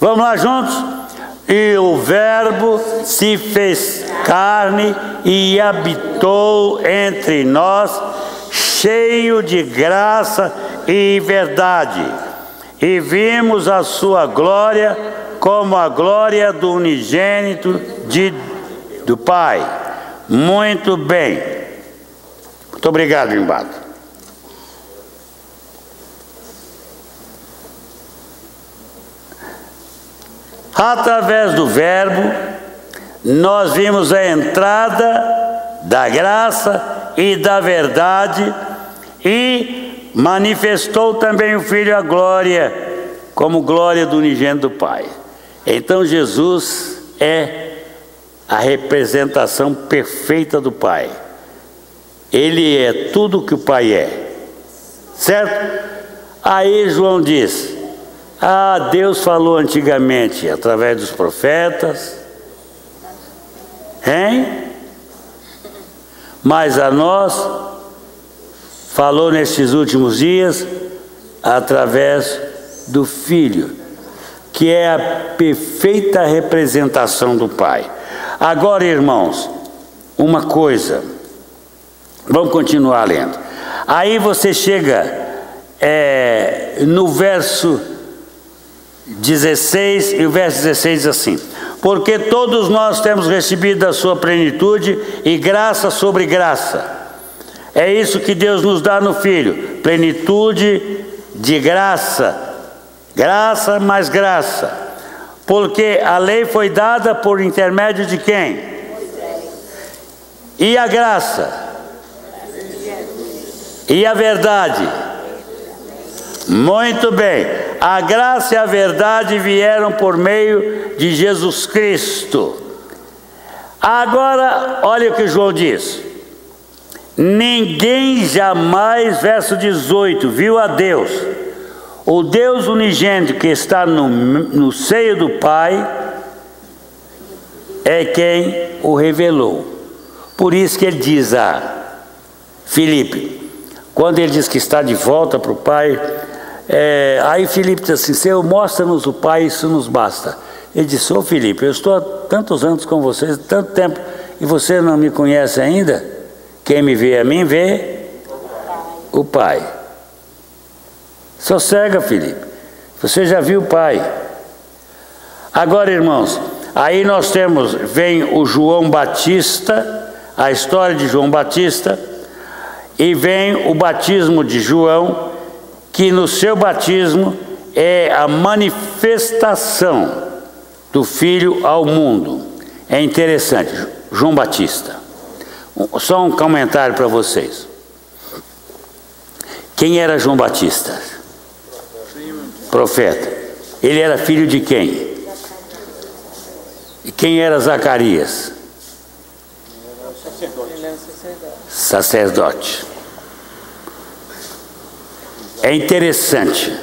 Vamos lá juntos? E o verbo se fez carne e habitou entre nós, cheio de graça e verdade. E vimos a sua glória como a glória do unigênito do Pai. Muito bem. Muito obrigado, Limbato. Através do verbo, nós vimos a entrada da graça e da verdade, e manifestou também o Filho a glória, como glória do unigênito do Pai. Então Jesus é a representação perfeita do Pai. Ele é tudo que o Pai é. Certo? Aí João diz: Deus falou antigamente através dos profetas, mas a nós falou nestes últimos dias através do Filho, que é a perfeita representação do Pai. Agora, irmãos, uma coisa, vamos continuar lendo. Aí você chega no verso 16, e o verso 16 diz assim: porque todos nós temos recebido da sua plenitude e graça sobre graça. É isso que Deus nos dá no Filho, plenitude de graça, graça mais graça. Porque a lei foi dada por intermédio de quem? E a graça? E a verdade? Muito bem. A graça e a verdade vieram por meio de Jesus Cristo. Agora, olha o que João diz: ninguém jamais, verso 18, viu a Deus. O Deus unigênito que está no seio do Pai, é quem o revelou. Por isso que ele diz a Filipe, quando ele diz que está de volta para o Pai, aí Filipe diz assim: Senhor, mostra-nos o Pai, isso nos basta. Ele disse: ô Filipe, eu estou há tantos anos com vocês, tanto tempo, e você não me conhece ainda? Quem me vê a mim, vê o Pai. Sossega, Filipe, você já viu o Pai. Agora, irmãos, aí nós temos, vem o João Batista, a história de João Batista, e vem o batismo de João, que no seu batismo é a manifestação do Filho ao mundo. É interessante, João Batista. Só um comentário para vocês. Quem era João Batista? Profeta. Ele era filho de quem? E quem era Zacarias? Sacerdote. É interessante.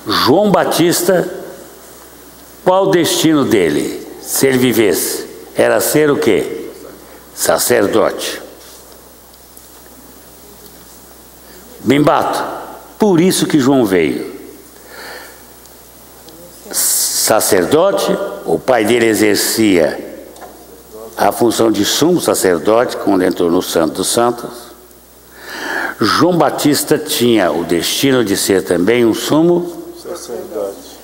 João Batista, qual o destino dele? Se ele vivesse, era ser o quê? Sacerdote. Bimbato. Por isso que João veio. Sacerdote, o pai dele exercia a função de sumo sacerdote quando entrou no Santo dos Santos. João Batista tinha o destino de ser também um sumo sacerdote.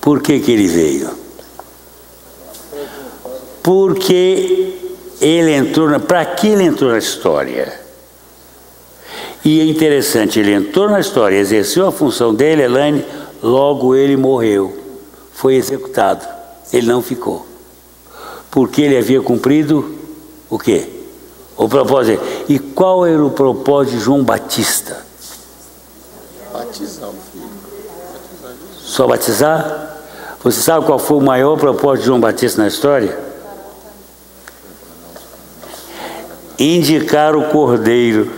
Por que que ele veio? Porque ele entrou, para que ele entrou na história? E é interessante, ele entrou na história, exerceu a função dele, Elaine, logo ele morreu, foi executado, ele não ficou. Porque ele havia cumprido o quê? O propósito. E qual era o propósito de João Batista? Batizar o filho. Só batizar? Você sabe qual foi o maior propósito de João Batista na história? Indicar o Cordeiro.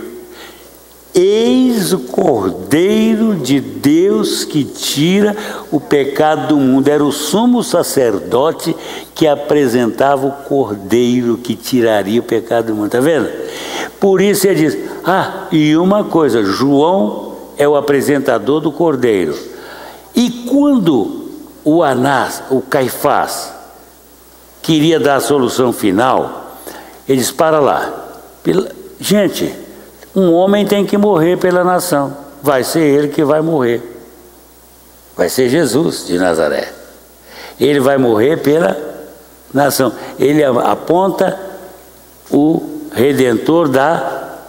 Eis o Cordeiro de Deus que tira o pecado do mundo. Era o sumo sacerdote que apresentava o Cordeiro que tiraria o pecado do mundo. Está vendo? Por isso ele diz: e uma coisa, João é o apresentador do Cordeiro. E quando o Anás, o Caifás, queria dar a solução final, ele diz: para lá, gente, um homem tem que morrer pela nação. Vai ser ele que vai morrer. Vai ser Jesus de Nazaré. Ele vai morrer pela nação. Ele aponta o Redentor da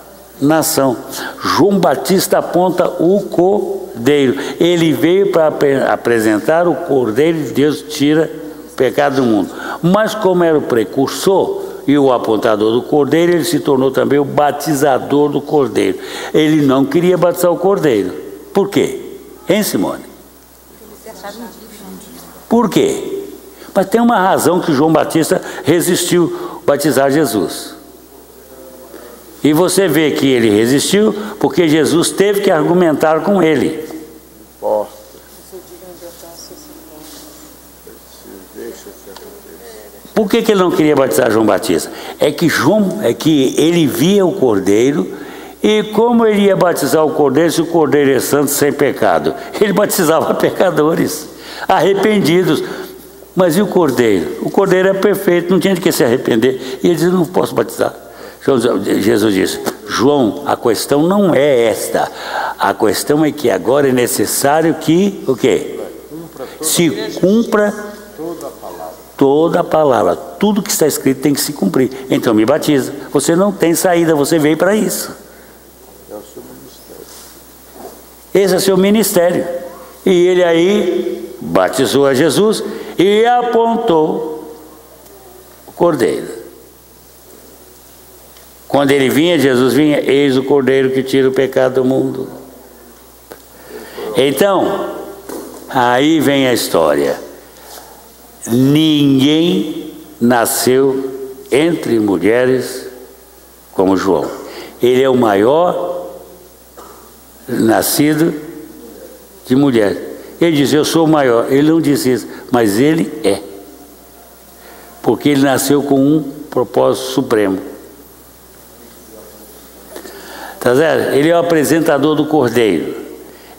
nação. João Batista aponta o Cordeiro. Ele veio para apresentar o Cordeiro de Deus que tira o pecado do mundo. Mas como era o precursor e o apontador do Cordeiro, ele se tornou também o batizador do Cordeiro. Ele não queria batizar o Cordeiro. Por quê? Hein, Simone? Por quê? Mas tem uma razão que João Batista resistiu batizar Jesus. E você vê que ele resistiu porque Jesus teve que argumentar com ele. Por que ele não queria batizar João Batista? É que ele via o Cordeiro, e como ele ia batizar o Cordeiro se o Cordeiro é santo sem pecado? Ele batizava pecadores, arrependidos. Mas e o Cordeiro? O Cordeiro é perfeito, não tinha de que se arrepender. E ele disse: não posso batizar. Jesus disse: João, a questão não é esta. A questão é que agora é necessário que, o quê? Se cumpra toda a palavra. Tudo que está escrito tem que se cumprir. Então me batiza. Você não tem saída, você veio para isso. É o seu ministério. Esse é o seu ministério. E ele aí batizou a Jesus e apontou o Cordeiro. Quando ele vinha, Jesus vinha: eis o Cordeiro que tira o pecado do mundo. Então, aí vem a história. Ninguém nasceu entre mulheres como João. Ele é o maior nascido de mulher. Ele diz: eu sou o maior. Ele não disse isso, mas ele é. porque ele nasceu com um propósito supremo. Tá certo? Ele é o apresentador do Cordeiro,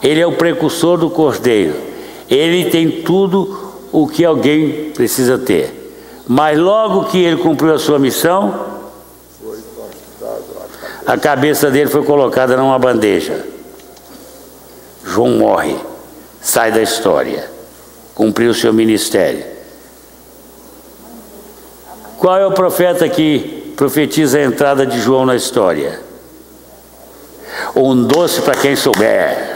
ele é o precursor do Cordeiro, ele tem tudo o que alguém precisa ter. Mas logo que ele cumpriu a sua missão, a cabeça dele foi colocada numa bandeja. João morre, sai da história, cumpriu o seu ministério. Qual é o profeta que profetiza a entrada de João na história? Um doce para quem souber.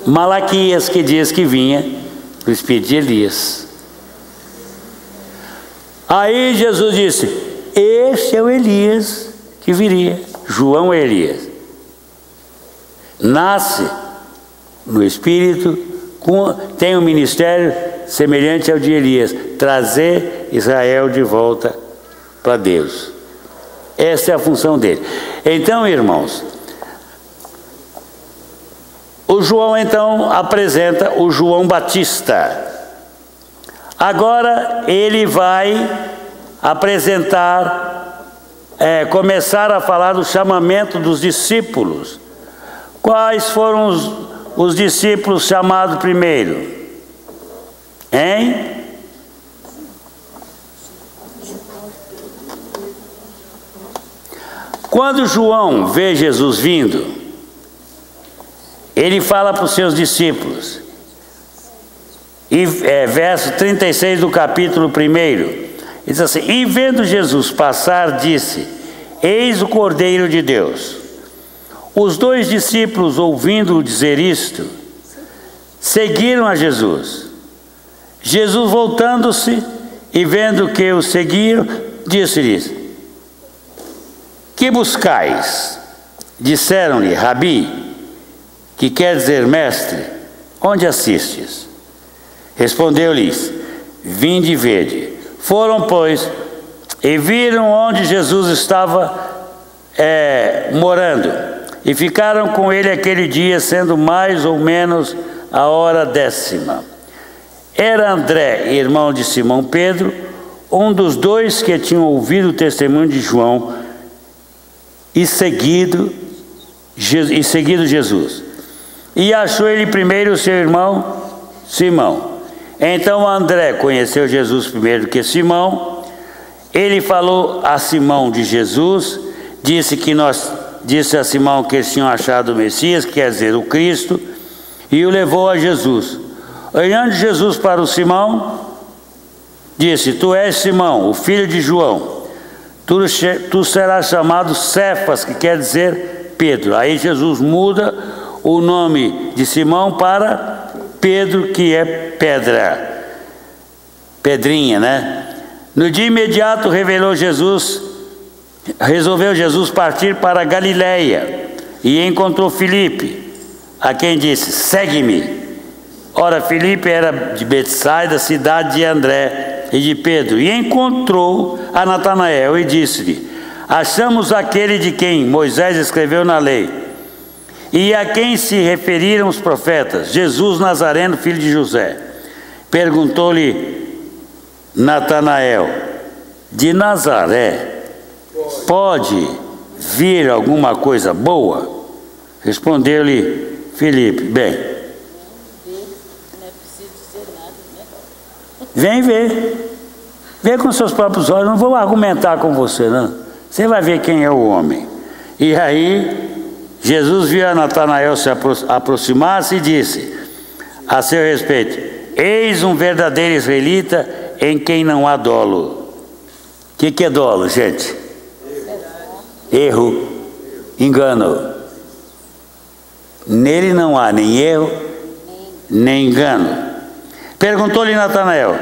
Malaquias, que diz que vinha o espírito de Elias. Aí Jesus disse: este é o Elias que viria. João é Elias. Nasce no Espírito, tem um ministério semelhante ao de Elias, trazer Israel de volta para Deus. Essa é a função dele. Então, irmãos, o João então apresenta o João Batista. Agora ele vai apresentar, começar a falar do chamamento dos discípulos. Quais foram os discípulos chamados primeiro? Hein? Quando João vê Jesus vindo, ele fala para os seus discípulos, e verso 36 do capítulo 1, diz assim: e vendo Jesus passar, disse: eis o Cordeiro de Deus. Os dois discípulos, ouvindo-o dizer isto, seguiram a Jesus. Jesus, voltando-se e vendo que o seguiam, disse-lhes: que buscais? Disseram-lhe: Rabi, que quer dizer mestre, onde assistes? Respondeu-lhes: vinde e vede. Foram, pois, e viram onde Jesus estava morando, e ficaram com ele aquele dia, sendo mais ou menos a hora 10ª. Era André, irmão de Simão Pedro, um dos dois que tinham ouvido o testemunho de João e seguido Jesus. E achou ele primeiro o seu irmão Simão. Então André conheceu Jesus primeiro que Simão. Ele falou a Simão de Jesus, disse a Simão que eles tinham achado o Messias, que quer dizer o Cristo, e o levou a Jesus. Olhando Jesus para o Simão, disse: tu és Simão, o filho de João, tu serás chamado Cefas, que quer dizer Pedro. Aí Jesus muda o nome de Simão para Pedro, que é pedra, pedrinha, né? No dia imediato resolveu Jesus partir para a Galileia, e encontrou Filipe, a quem disse: segue-me. Ora, Filipe era de Betsaida, cidade de André e de Pedro, e encontrou a Natanael e disse-lhe: achamos aquele de quem Moisés escreveu na lei, e a quem se referiram os profetas, Jesus Nazareno, filho de José. Perguntou-lhe Natanael: de Nazaré pode vir alguma coisa boa? Respondeu-lhe Filipe: bem, vem ver, vê com seus próprios olhos, não vou argumentar com você, não. Você vai ver quem é o homem. E aí Jesus viu a Natanael se aproximar-se e disse a seu respeito: eis um verdadeiro israelita em quem não há dolo. O que é dolo, gente? Erro, engano. Nele não há nem erro, nem engano. Perguntou-lhe Natanael: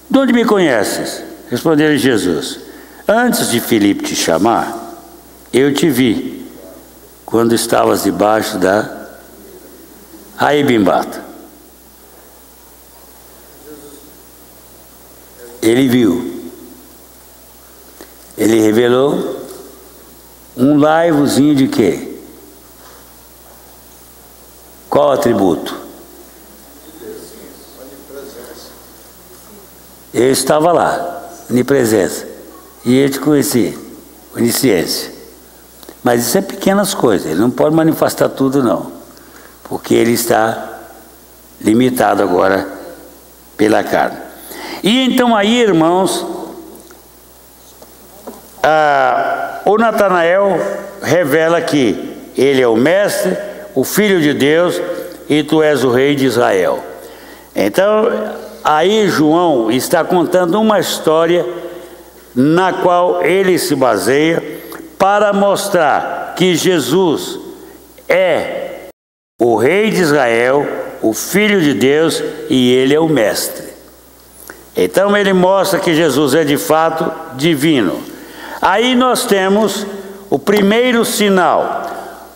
de onde me conheces? Respondeu-lhe Jesus: antes de Filipe te chamar, eu te vi, quando estavas debaixo da Aibimbata. Ele viu. Ele revelou um laivozinho de quê? Qual atributo? Eu estava lá, em presença, e eu te conheci, onisciência. Mas isso é pequenas coisas, ele não pode manifestar tudo não, porque ele está limitado agora pela carne. E então aí, irmãos, o Natanael revela que ele é o mestre, o filho de Deus, e tu és o rei de Israel. Então, aí João está contando uma história na qual ele se baseia para mostrar que Jesus é o rei de Israel, o filho de Deus, e ele é o mestre. Então ele mostra que Jesus é de fato divino. Aí nós temos o primeiro sinal.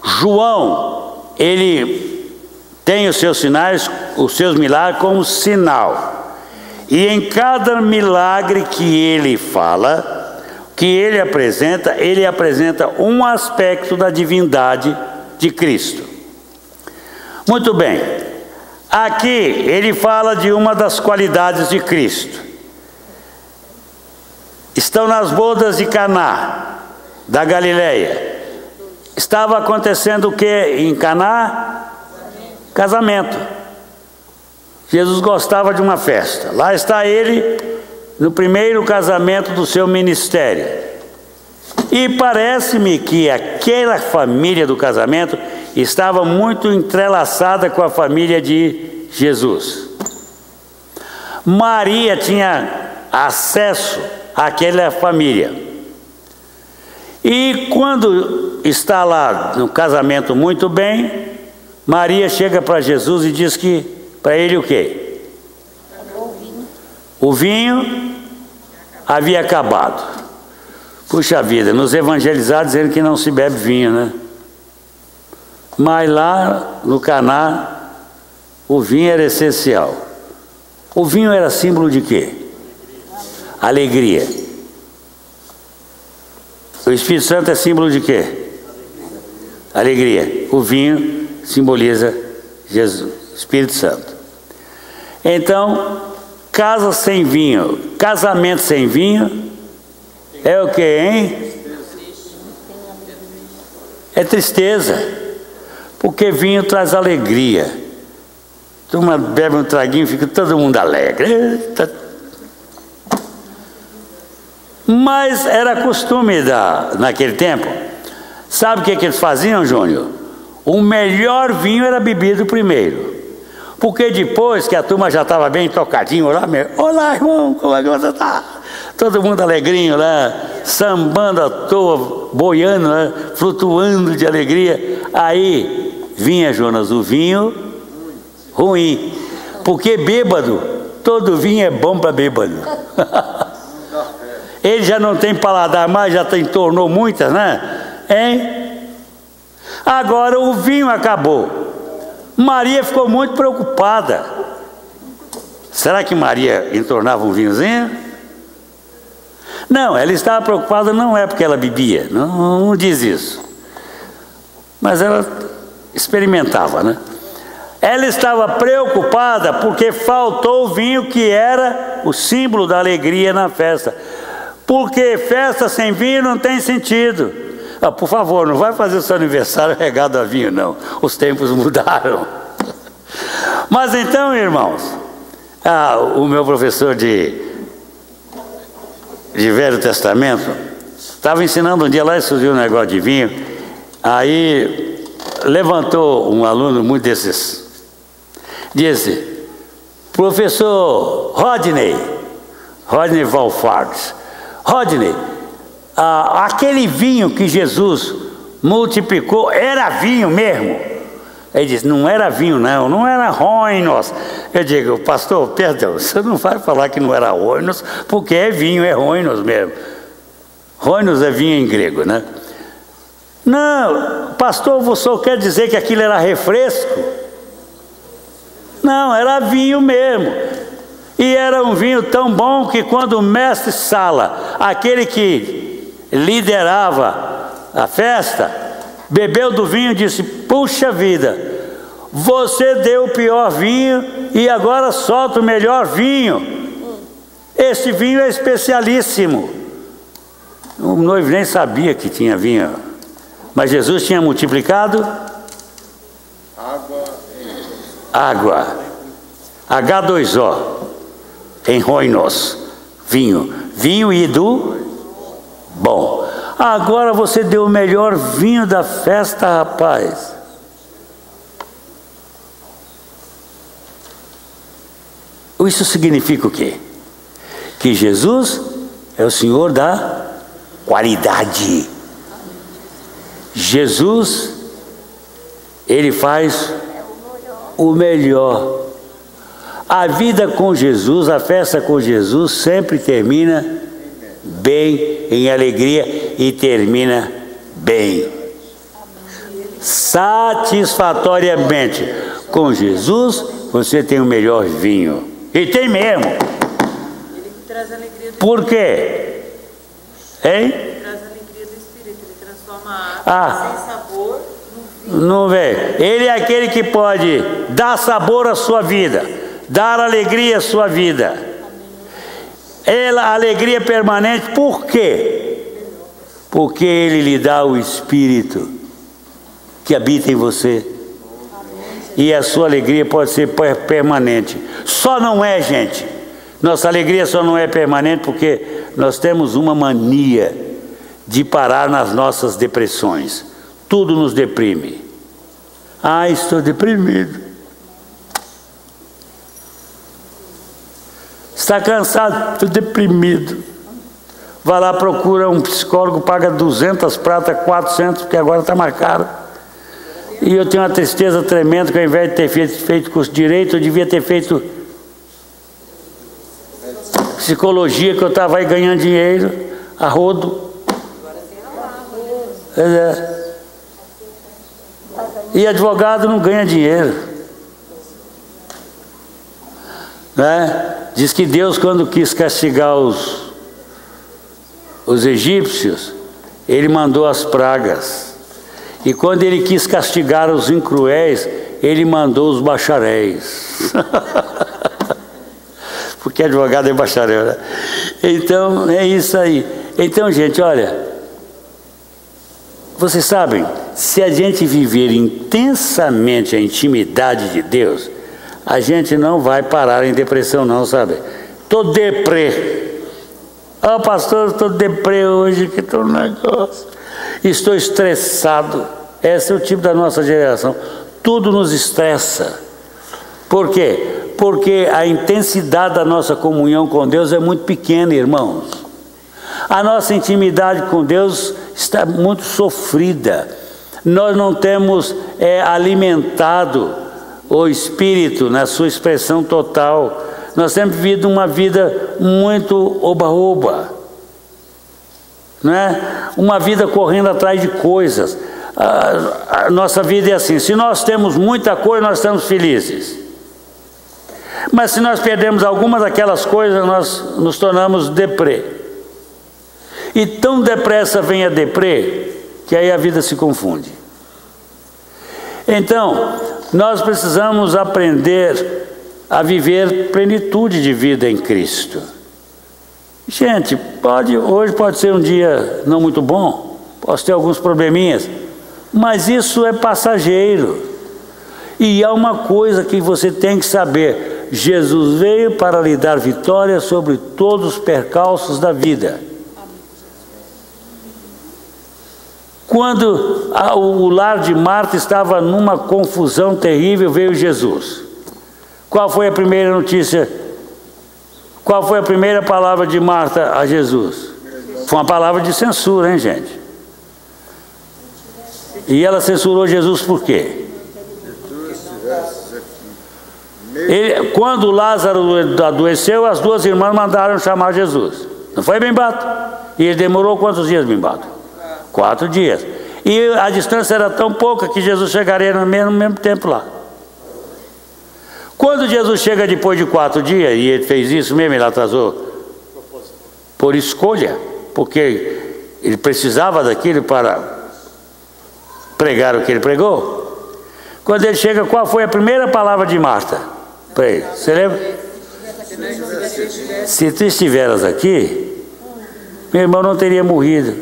João, ele tem os seus sinais, os seus milagres como sinal. E em cada milagre que ele fala, que ele apresenta um aspecto da divindade de Cristo. Muito bem. Aqui ele fala de uma das qualidades de Cristo. Estão nas bodas de Caná, da Galileia. Estava acontecendo o que em Caná? Casamento. Jesus gostava de uma festa. Lá está ele no primeiro casamento do seu ministério. E parece-me que aquela família do casamento estava muito entrelaçada com a família de Jesus. Maria tinha acesso àquela família. E quando está lá no casamento muito bem, Maria chega para Jesus e diz que para ele o quê? O vinho havia acabado. Puxa vida, nos evangelizados dizendo que não se bebe vinho, né? Mas lá no Caná, o vinho era essencial. O vinho era símbolo de quê? Alegria. O Espírito Santo é símbolo de quê? Alegria. O vinho simboliza Jesus, Espírito Santo. Então, casa sem vinho, casamento sem vinho, é o que, hein? É tristeza. Porque vinho traz alegria. Turma bebe um traguinho, fica todo mundo alegre. Eita. Mas era costume naquele tempo. Sabe o que eles faziam, Júnior? O melhor vinho era bebido primeiro. Porque depois que a turma já estava bem tocadinho, olá irmão, como é que você está? Todo mundo alegrinho lá, sambando à toa, boiando, né? Flutuando de alegria. Aí vinha, Jonas, o vinho ruim. Porque bêbado, todo vinho é bom para bêbado. Ele já não tem paladar mais, já tornou muitas, né? Hein? Agora o vinho acabou. Maria ficou muito preocupada. Será que Maria entornava um vinhozinho? Não, ela estava preocupada, não é porque ela bebia, não diz isso. Mas ela experimentava, né? Ela estava preocupada porque faltou o vinho que era o símbolo da alegria na festa. Porque festa sem vinho não tem sentido. Por favor, não vai fazer o seu aniversário regado a vinho, não. Os tempos mudaram. Mas então, irmãos, o meu professor de Velho Testamento estava ensinando um dia lá e surgiu um negócio de vinho. Aí levantou um aluno muito desses. Disse, professor Rodney Valfardes, Rodney, aquele vinho que Jesus multiplicou era vinho mesmo? Ele disse, não era vinho não era Roinos. Eu digo, pastor, perdão, você não vai falar que não era Roinos, porque é vinho, é Roinos mesmo. Roinos é vinho em grego, né? Não, pastor, você quer dizer que aquilo era refresco? Não, era vinho mesmo. E era um vinho tão bom que quando o mestre Sala, aquele que liderava a festa, bebeu do vinho e disse, puxa vida, você deu o pior vinho e agora solta o melhor vinho. Este vinho é especialíssimo. O noivo nem sabia que tinha vinho, mas Jesus tinha multiplicado água, H2O, em Roinos, vinho e do bom. Agora você deu o melhor vinho da festa, rapaz. Isso significa o quê? Que Jesus é o Senhor da qualidade. Jesus, Ele faz o melhor. A vida com Jesus, a festa com Jesus sempre termina bem, em alegria, e termina bem, satisfatoriamente. Com Jesus você tem o melhor vinho, e tem mesmo. Ele traz a alegria do Por quê? Hein? Ele traz a alegria do Espírito, ele transforma a água sem sabor no vinho. Não vê? Ele é aquele que pode dar sabor à sua vida, dar alegria à sua vida. A alegria permanente, por quê? Porque Ele lhe dá o Espírito que habita em você. E a sua alegria pode ser permanente. Só não é, gente. Nossa alegria só não é permanente porque nós temos uma mania de parar nas nossas depressões. Tudo nos deprime. Ah, estou deprimido. Está cansado? Estou deprimido. Vai lá, procura um psicólogo, paga 200 prata, 400, porque agora está mais caro. E eu tenho uma tristeza tremenda que ao invés de ter feito curso de direito, eu devia ter feito psicologia, que eu estava aí ganhando dinheiro a rodo. E advogado não ganha dinheiro, né? Diz que Deus, quando quis castigar os egípcios, Ele mandou as pragas. E quando Ele quis castigar os incruéis, Ele mandou os bacharéis. Porque advogado é bacharel, né? Então, é isso aí. Então, gente, olha, vocês sabem, se a gente viver intensamente a intimidade de Deus, a gente não vai parar em depressão não, sabe? Estou deprê. Ah, pastor, estou deprê hoje, que estou no negócio. Estou estressado. Esse é o tipo da nossa geração. Tudo nos estressa. Por quê? Porque a intensidade da nossa comunhão com Deus é muito pequena, irmãos. A nossa intimidade com Deus está muito sofrida. Nós não temos alimentado o Espírito na sua expressão total. Nós temos vivido uma vida muito oba-oba, não é? Uma vida correndo atrás de coisas. A nossa vida é assim: se nós temos muita coisa, nós estamos felizes. Mas se nós perdemos algumas daquelas coisas, nós nos tornamos deprê. E tão depressa vem a deprê, que aí a vida se confunde. Então, nós precisamos aprender a viver plenitude de vida em Cristo. Gente, hoje pode ser um dia não muito bom, posso ter alguns probleminhas, mas isso é passageiro. E há uma coisa que você tem que saber: Jesus veio para lhe dar vitória sobre todos os percalços da vida. Quando o lar de Marta estava numa confusão terrível, veio Jesus. Qual foi a primeira notícia? Qual foi a primeira palavra de Marta a Jesus? Foi uma palavra de censura, hein, gente? E ela censurou Jesus por quê? Quando Lázaro adoeceu, as duas irmãs mandaram chamar Jesus. Não foi, Bimbato? E ele demorou quantos dias, Bimbato? 4 dias. E a distância era tão pouca que Jesus chegaria no mesmo tempo lá. Quando Jesus chega depois de 4 dias, e ele fez isso mesmo, ele atrasou por escolha, porque ele precisava daquilo para pregar o que ele pregou. Quando ele chega, qual foi a primeira palavra de Marta para ele? Você lembra? Se tu estiveras aqui, meu irmão não teria morrido.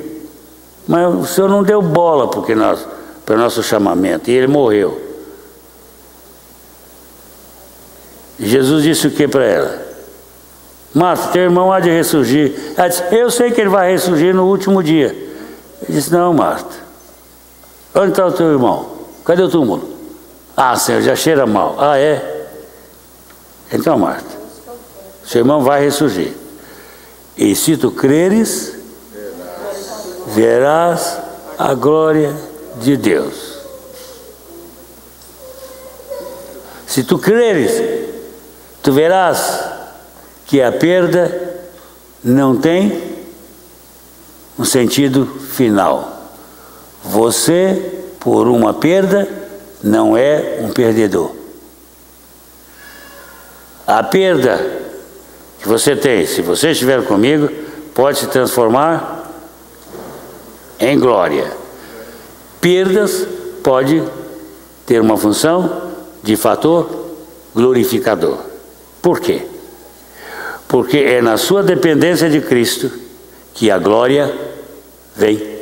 Mas o Senhor não deu bola para o nosso chamamento, e ele morreu. E Jesus disse o que para ela? Marta, teu irmão há de ressurgir. Ela disse, eu sei que ele vai ressurgir no último dia. Ele disse, não, Marta. Onde está o teu irmão? Cadê o túmulo? Ah, Senhor, já cheira mal. Ah, é? Então, Marta, seu irmão vai ressurgir. E se tu creres, verás a glória de Deus. Se tu creres, tu verás que a perda não tem um sentido final. Você, por uma perda, não é um perdedor. A perda que você tem, se você estiver comigo, pode se transformar em glória. Perdas pode ter uma função de fator glorificador. Por quê? Porque é na sua dependência de Cristo que a glória vem,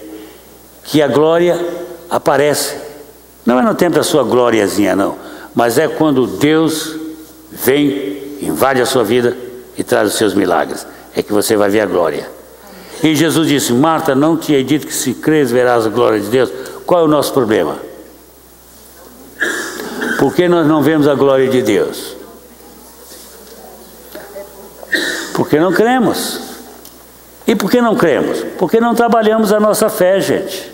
que a glória aparece. Não é no tempo da sua gloriazinha, não, mas é quando Deus vem, invade a sua vida e traz os seus milagres. É que você vai ver a glória. E Jesus disse, Marta, não te hei dito que se crês verás a glória de Deus? Qual é o nosso problema? Por que nós não vemos a glória de Deus? Porque não cremos. E por que não cremos? Porque não trabalhamos a nossa fé, gente.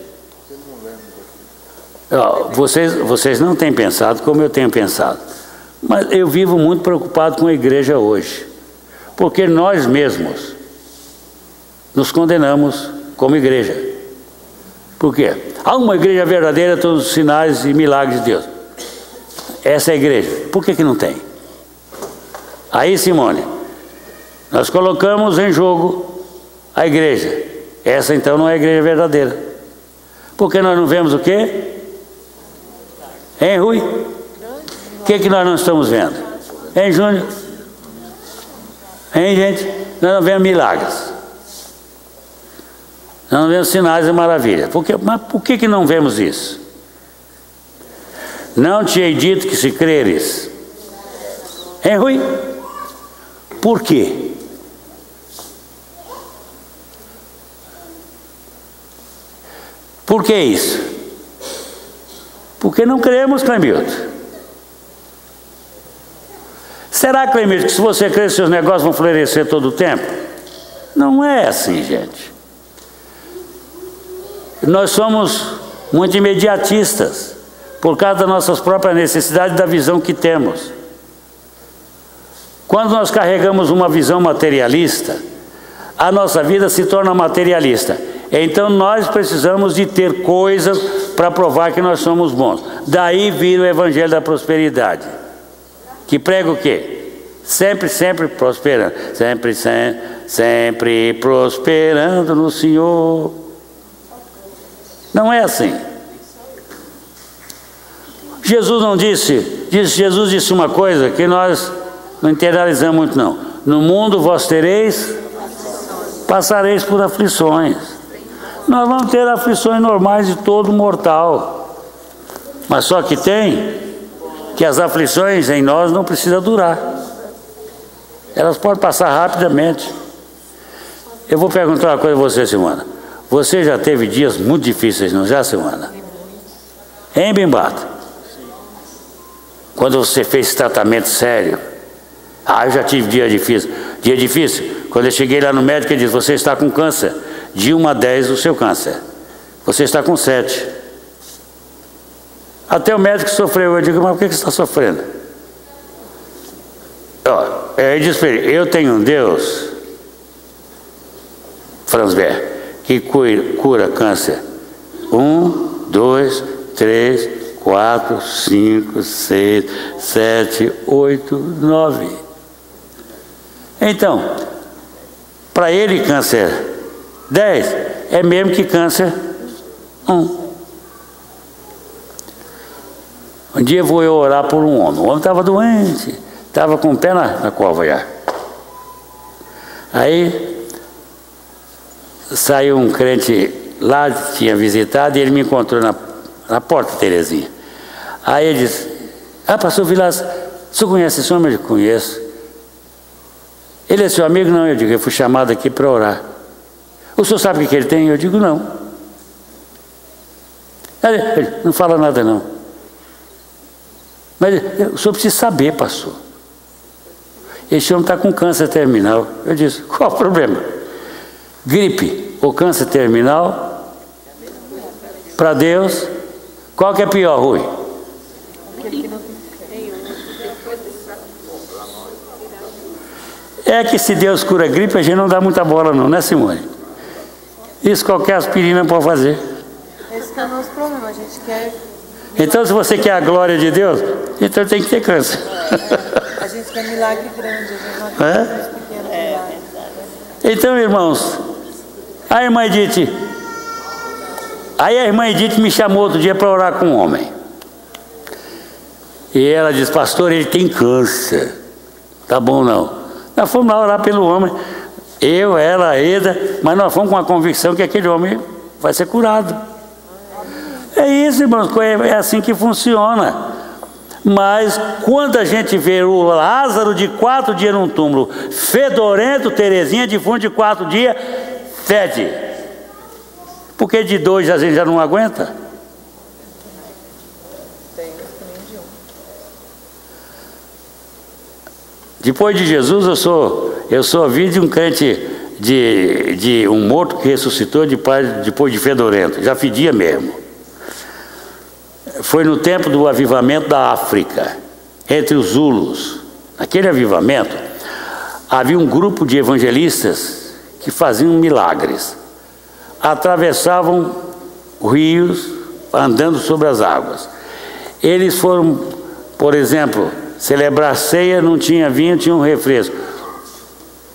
Vocês não têm pensado como eu tenho pensado. Mas eu vivo muito preocupado com a igreja hoje. Porque nós mesmos nos condenamos como igreja. Por quê? Há uma igreja verdadeira, todos os sinais e milagres de Deus. Essa é a igreja. Por que não tem? Aí, Simone, nós colocamos em jogo a igreja. Essa então não é a igreja verdadeira. Porque nós não vemos o quê? Hein, Rui? O que nós não estamos vendo? Hein, Júnior? Hein, gente? Nós não vemos milagres. Nós não vemos sinais e maravilhas. Mas por que não vemos isso? Não te hei dito que se creres. Hein, Rui? Por quê? Por que isso? Porque não cremos, Clemilton. Será, Clemilton, que se você crer, seus negócios vão florescer todo o tempo? Não é assim, gente. Nós somos muito imediatistas, por causa das nossas próprias necessidades e da visão que temos. Quando nós carregamos uma visão materialista, a nossa vida se torna materialista. Então nós precisamos de ter coisas para provar que nós somos bons. Daí vira o evangelho da prosperidade, que prega o quê? Sempre prosperando. Sempre prosperando no Senhor. Não é assim. Jesus não disse, Jesus disse uma coisa que nós não internalizamos muito não. No mundo vós passareis por aflições. Nós vamos ter aflições normais de todo mortal. Mas só que que as aflições em nós não precisam durar. Elas podem passar rapidamente. Eu vou perguntar uma coisa a você, Simona. Você já teve dias muito difíceis, não já, Simona? Hein, Bimbato? Quando você fez esse tratamento sério. Eu já tive dia difícil. Dia difícil? Quando eu cheguei lá no médico, ele disse, você está com câncer. De 1 a 10 o seu câncer. Você está com 7. Até o médico sofreu. Eu digo, mas por que você está sofrendo? Ele disse para ele, eu tenho um Deus, Fransberg, que cura câncer. 1, 2, 3, 4, 5, 6, 7, 8, 9. Então, para ele câncer 10 é mesmo que câncer 1. Um dia eu vou orar por um homem. O homem estava doente, estava com o pé na cova já. Aí saiu um crente lá, tinha visitado, e ele me encontrou na porta, Terezinha. Aí ele disse: ah, pastor Vilas, o senhor conhece esse homem? Eu conheço. Ele é seu amigo? Não. Eu digo: eu fui chamado aqui para orar. O senhor sabe o que ele tem? Eu digo: não. Ele: não fala nada não. Mas o senhor precisa saber, pastor. Esse homem está com câncer terminal. Eu disse: qual o problema? Gripe ou câncer terminal? Para Deus, qual que é pior, Rui? É que se Deus cura gripe, a gente não dá muita bola não, né, Simone? Isso qualquer aspirina pode fazer. Esse é o nosso problema, a gente quer... Então, se você quer a glória de Deus, então tem que ter câncer. A gente quer milagre grande, a gente não acredita nos pequenos milagres. Então, irmãos, a irmã Edith... Aí a irmã Edith me chamou outro dia para orar com um homem. E ela disse: pastor, ele tem câncer. Tá bom, não. Nós fomos lá orar pelo homem, eu, ela, a Eda, mas nós fomos com a convicção que aquele homem vai ser curado. É isso, irmãos, é assim que funciona. Mas quando a gente vê o Lázaro de 4 dias num túmulo, fedorento, Terezinha defunto de 4 dias, fede. Porque de 2 a gente já não aguenta. Depois de Jesus, eu sou filho de um crente, de um morto que ressuscitou depois de fedorento. Já fedia mesmo. Foi no tempo do avivamento da África, entre os Zulus. Naquele avivamento, havia um grupo de evangelistas que faziam milagres. Atravessavam rios, andando sobre as águas. Eles foram, por exemplo... celebrar ceia, não tinha vinho, tinha um refresco.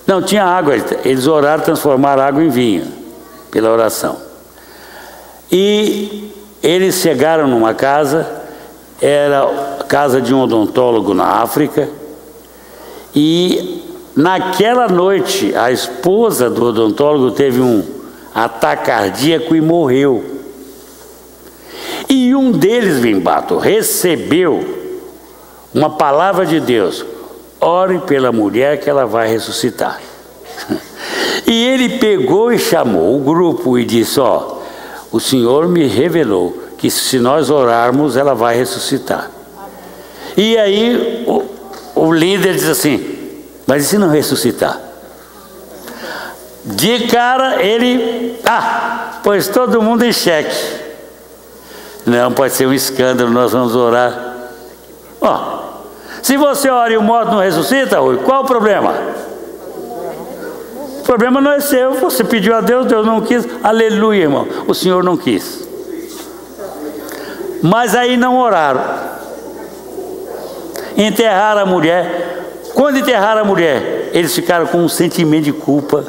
Não, tinha água. Eles oraram, transformaram água em vinho, pela oração. E eles chegaram numa casa, era a casa de um odontólogo na África, e naquela noite, a esposa do odontólogo teve um ataque cardíaco e morreu. E um deles, Vimbato, recebeu uma palavra de Deus: ore pela mulher que ela vai ressuscitar. E ele pegou e chamou o grupo e disse: ó, o Senhor me revelou que se nós orarmos ela vai ressuscitar. E aí o líder diz assim: mas e se não ressuscitar? De cara ele: pois todo mundo em xeque. Não, pode ser um escândalo, nós vamos orar. Ó, se você ora e o morto não ressuscita, qual o problema? O problema não é seu. Você pediu a Deus, Deus não quis. Aleluia, irmão. O Senhor não quis. Mas aí não oraram. Enterraram a mulher. Quando enterraram a mulher, eles ficaram com um sentimento de culpa.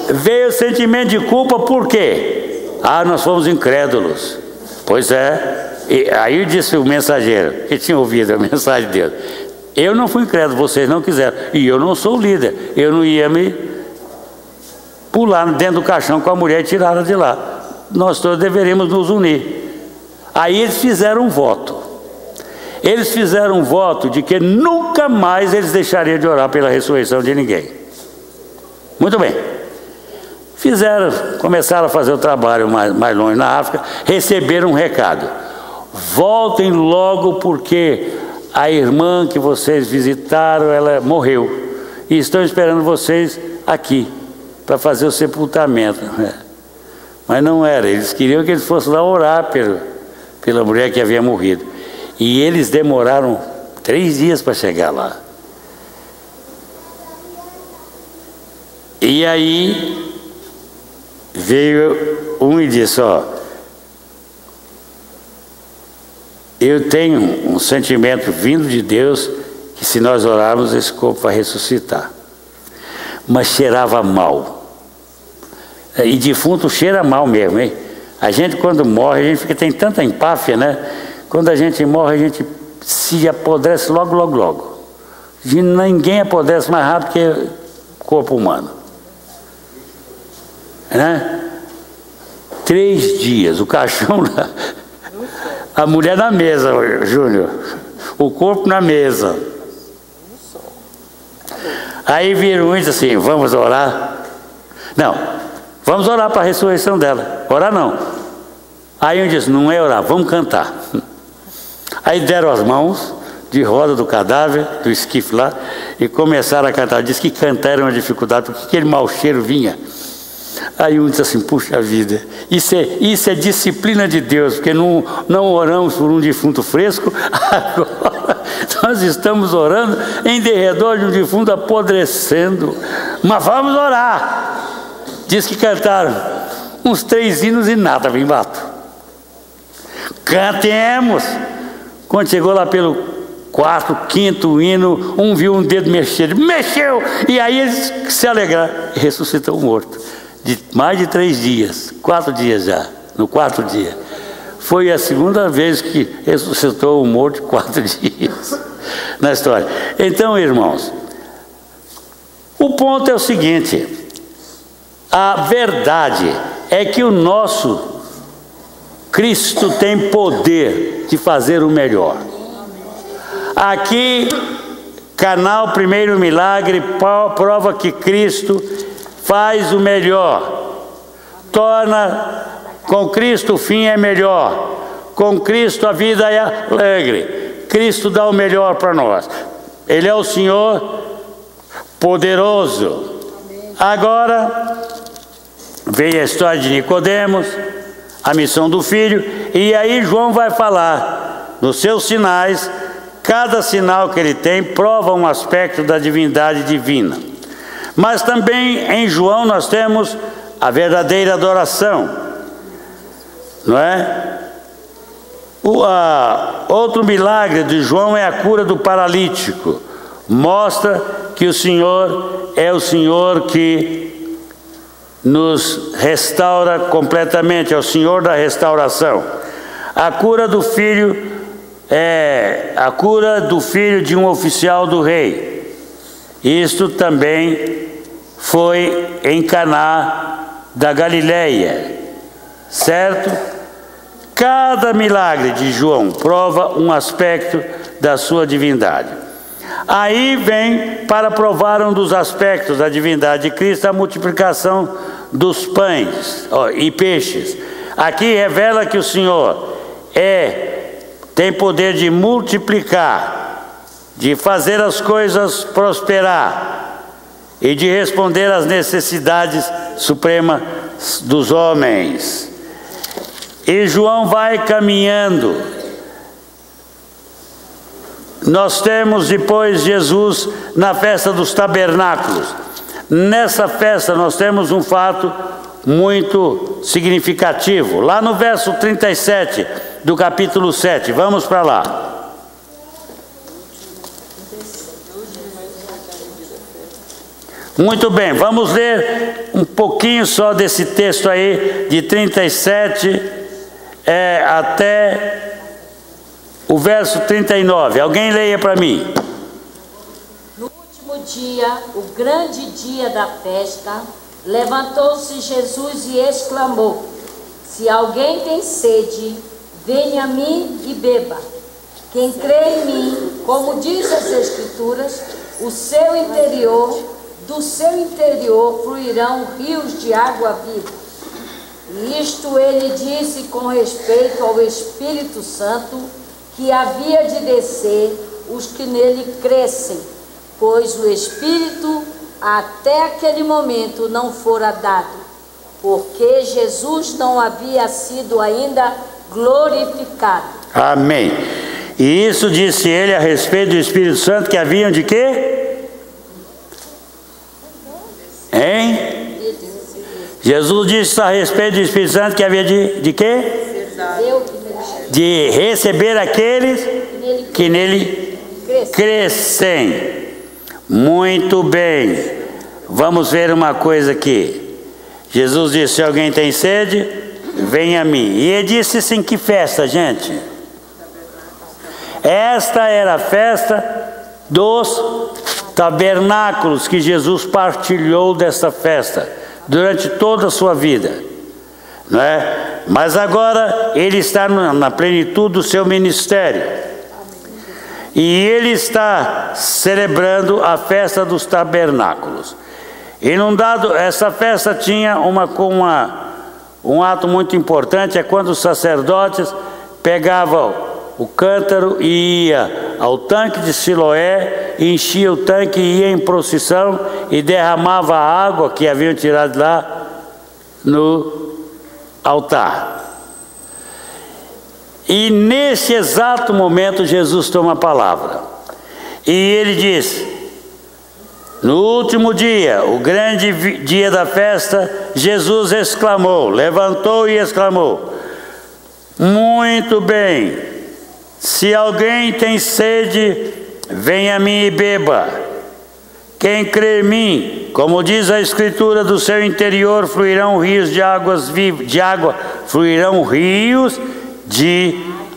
Veio o sentimento de culpa por quê? Nós fomos incrédulos. Pois é. E aí disse o mensageiro, que tinha ouvido a mensagem de Deus: eu não fui incrédulo, vocês não quiseram. E eu não sou o líder. Eu não ia me pular dentro do caixão com a mulher e tirá-la de lá. Nós todos deveríamos nos unir. Aí eles fizeram um voto. Eles fizeram um voto de que nunca mais eles deixariam de orar pela ressurreição de ninguém. Muito bem. Começaram a fazer o trabalho mais longe na África, receberam um recado: voltem logo, porque a irmã que vocês visitaram, ela morreu. E estão esperando vocês aqui para fazer o sepultamento. Mas não era, eles queriam que eles fossem lá orar pela mulher que havia morrido. E eles demoraram 3 dias para chegar lá. E aí veio um e disse: ó, eu tenho um sentimento vindo de Deus que se nós orarmos esse corpo vai ressuscitar. Mas cheirava mal. E defunto cheira mal mesmo, hein? A gente quando morre, a gente tem tanta empáfia, né? Quando a gente morre, a gente se apodrece logo. Ninguém apodrece mais rápido que o corpo humano. Né? 3 dias, o caixão lá, a mulher na mesa, Júnior, o corpo na mesa. Aí viram um e disse assim: vamos orar? Não, vamos orar para a ressurreição dela. Orar não. Aí um disse: não é orar, vamos cantar. Aí deram as mãos de roda do cadáver, do esquife lá, e começaram a cantar. Diz que cantar era uma dificuldade, porque aquele mau cheiro vinha. Aí um disse assim: puxa vida, isso é disciplina de Deus, porque não oramos por um defunto fresco, agora nós estamos orando em derredor de um defunto apodrecendo. Mas vamos orar. Diz que cantaram uns 3 hinos e nada, vem bato. Cantemos. Quando chegou lá pelo 4º, 5º hino, um viu um dedo mexer, mexeu, e aí eles se alegraram e ressuscitou o morto. De mais de 3 dias, 4 dias já, no 4º dia. Foi a 2ª vez que ressuscitou o morto, 4 dias na história. Então, irmãos, o ponto é o seguinte: a verdade é que o nosso Cristo tem poder de fazer o melhor. Aqui, canal Primeiro Milagre prova que Cristo faz o melhor. Torna, com Cristo o fim é melhor. Com Cristo a vida é alegre. Cristo dá o melhor para nós. Ele é o Senhor poderoso. Agora, veio a história de Nicodemos, a missão do Filho, e aí João vai falar nos seus sinais. Cada sinal que ele tem prova um aspecto da divindade divina. Mas também em João nós temos a verdadeira adoração, não é? Outro milagre de João é a cura do paralítico. Mostra que o Senhor é o Senhor que nos restaura completamente, é o Senhor da restauração. A cura do filho é a cura do filho de um oficial do rei. Isto também foi em Caná da Galileia, certo? Cada milagre de João prova um aspecto da sua divindade. Aí vem, para provar um dos aspectos da divindade de Cristo, a multiplicação dos pães e peixes. Aqui revela que o Senhor tem poder de multiplicar, de fazer as coisas prosperar e de responder às necessidades supremas dos homens. E João vai caminhando. Nós temos depois Jesus na festa dos tabernáculos. Nessa festa nós temos um fato muito significativo. Lá no verso 37 do capítulo 7, vamos para lá. Muito bem, vamos ler um pouquinho só desse texto aí, de 37 até o verso 39. Alguém leia para mim. No último dia, o grande dia da festa, levantou-se Jesus e exclamou: se alguém tem sede, venha a mim e beba. Quem crê em mim, como diz as Escrituras, do seu interior fluirão rios de água viva. E isto ele disse com respeito ao Espírito Santo, que havia de descer os que nele crescem, pois o Espírito até aquele momento não fora dado, porque Jesus não havia sido ainda glorificado. Amém. E isso disse ele a respeito do Espírito Santo, que haviam de quê? Hein? Jesus disse a respeito do Espírito Santo que havia de quê? De receber aqueles que nele crescem. Muito bem. Vamos ver uma coisa aqui. Jesus disse: se alguém tem sede, venha a mim. E ele disse isso em que festa, gente? Esta era a festa dos tabernáculos que Jesus partilhou dessa festa durante toda a sua vida, não é? Mas agora ele está na plenitude do seu ministério e ele está celebrando a festa dos tabernáculos. E essa festa tinha um ato muito importante, é quando os sacerdotes pegavam o cântaro e ia ao tanque de Siloé, enchia o tanque e ia em procissão e derramava a água que haviam tirado lá no altar. E nesse exato momento Jesus toma a palavra e ele diz: no último dia, o grande dia da festa, Jesus exclamou, levantou e exclamou: muito bem, se alguém tem sede, venha a mim e beba. Quem crê em mim, como diz a Escritura, do seu interior fluirão rios de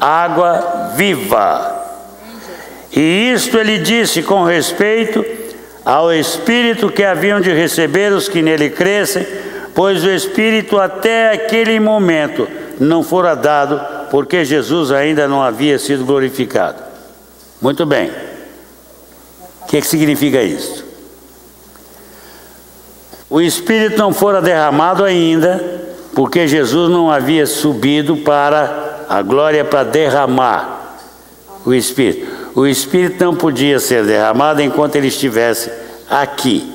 água viva. E isto ele disse com respeito ao Espírito que haviam de receber os que nele crescem, pois o Espírito até aquele momento não fora dado, porque Jesus ainda não havia sido glorificado. Muito bem. O que significa isso? O Espírito não fora derramado ainda, porque Jesus não havia subido para a glória para derramar o Espírito. O Espírito não podia ser derramado enquanto ele estivesse aqui.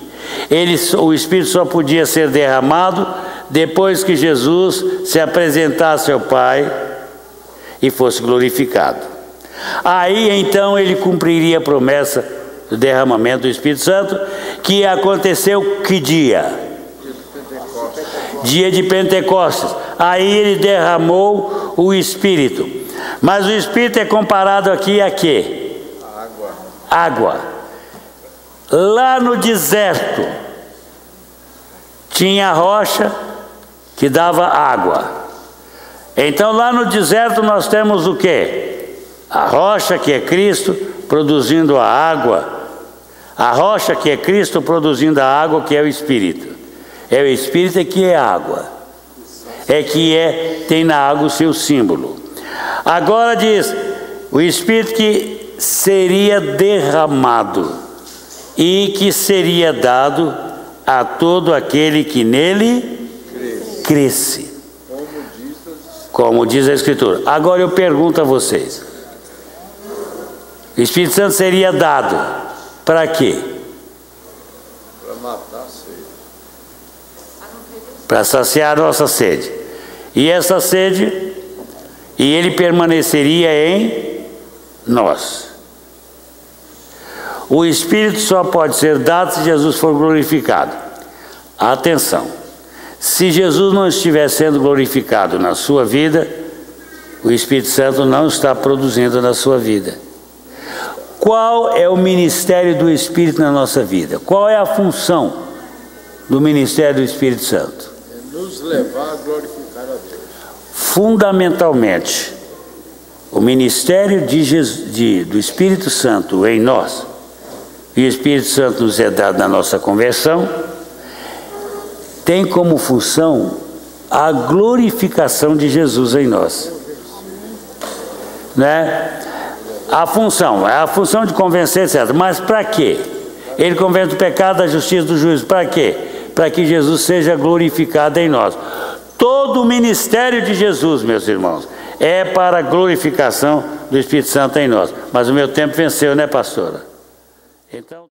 O Espírito só podia ser derramado depois que Jesus se apresentasse ao Pai e fosse glorificado. Aí então ele cumpriria a promessa do derramamento do Espírito Santo, que aconteceu que dia? Dia de Pentecostes. Aí ele derramou o Espírito. Mas o Espírito é comparado aqui a quê? Água. Lá no deserto tinha a rocha que dava água. Então lá no deserto nós temos o quê? A rocha que é Cristo produzindo a água. A rocha que é Cristo produzindo a água, que é o Espírito. É o Espírito que é água. Tem na água o seu símbolo. Agora diz, o Espírito que seria derramado e que seria dado a todo aquele que nele cresce. Como diz a Escritura. Agora eu pergunto a vocês. O Espírito Santo seria dado para quê? Para matar a sede. Para saciar a nossa sede. E essa sede, e ele permaneceria em nós. O Espírito só pode ser dado se Jesus for glorificado. Atenção, se Jesus não estiver sendo glorificado na sua vida, o Espírito Santo não está produzindo na sua vida. Qual é o ministério do Espírito na nossa vida? Qual é a função do ministério do Espírito Santo? É nos levar a glorificar a Deus. Fundamentalmente, o ministério do Espírito Santo em nós, e o Espírito Santo nos é dado na nossa conversão, tem como função a glorificação de Jesus em nós. Né? A função de convencer, etc. Mas para quê? Ele convence do pecado, da justiça, do juízo. Para quê? Para que Jesus seja glorificado em nós. Todo o ministério de Jesus, meus irmãos, é para a glorificação do Espírito Santo em nós. Mas o meu tempo venceu, né, pastora? Então...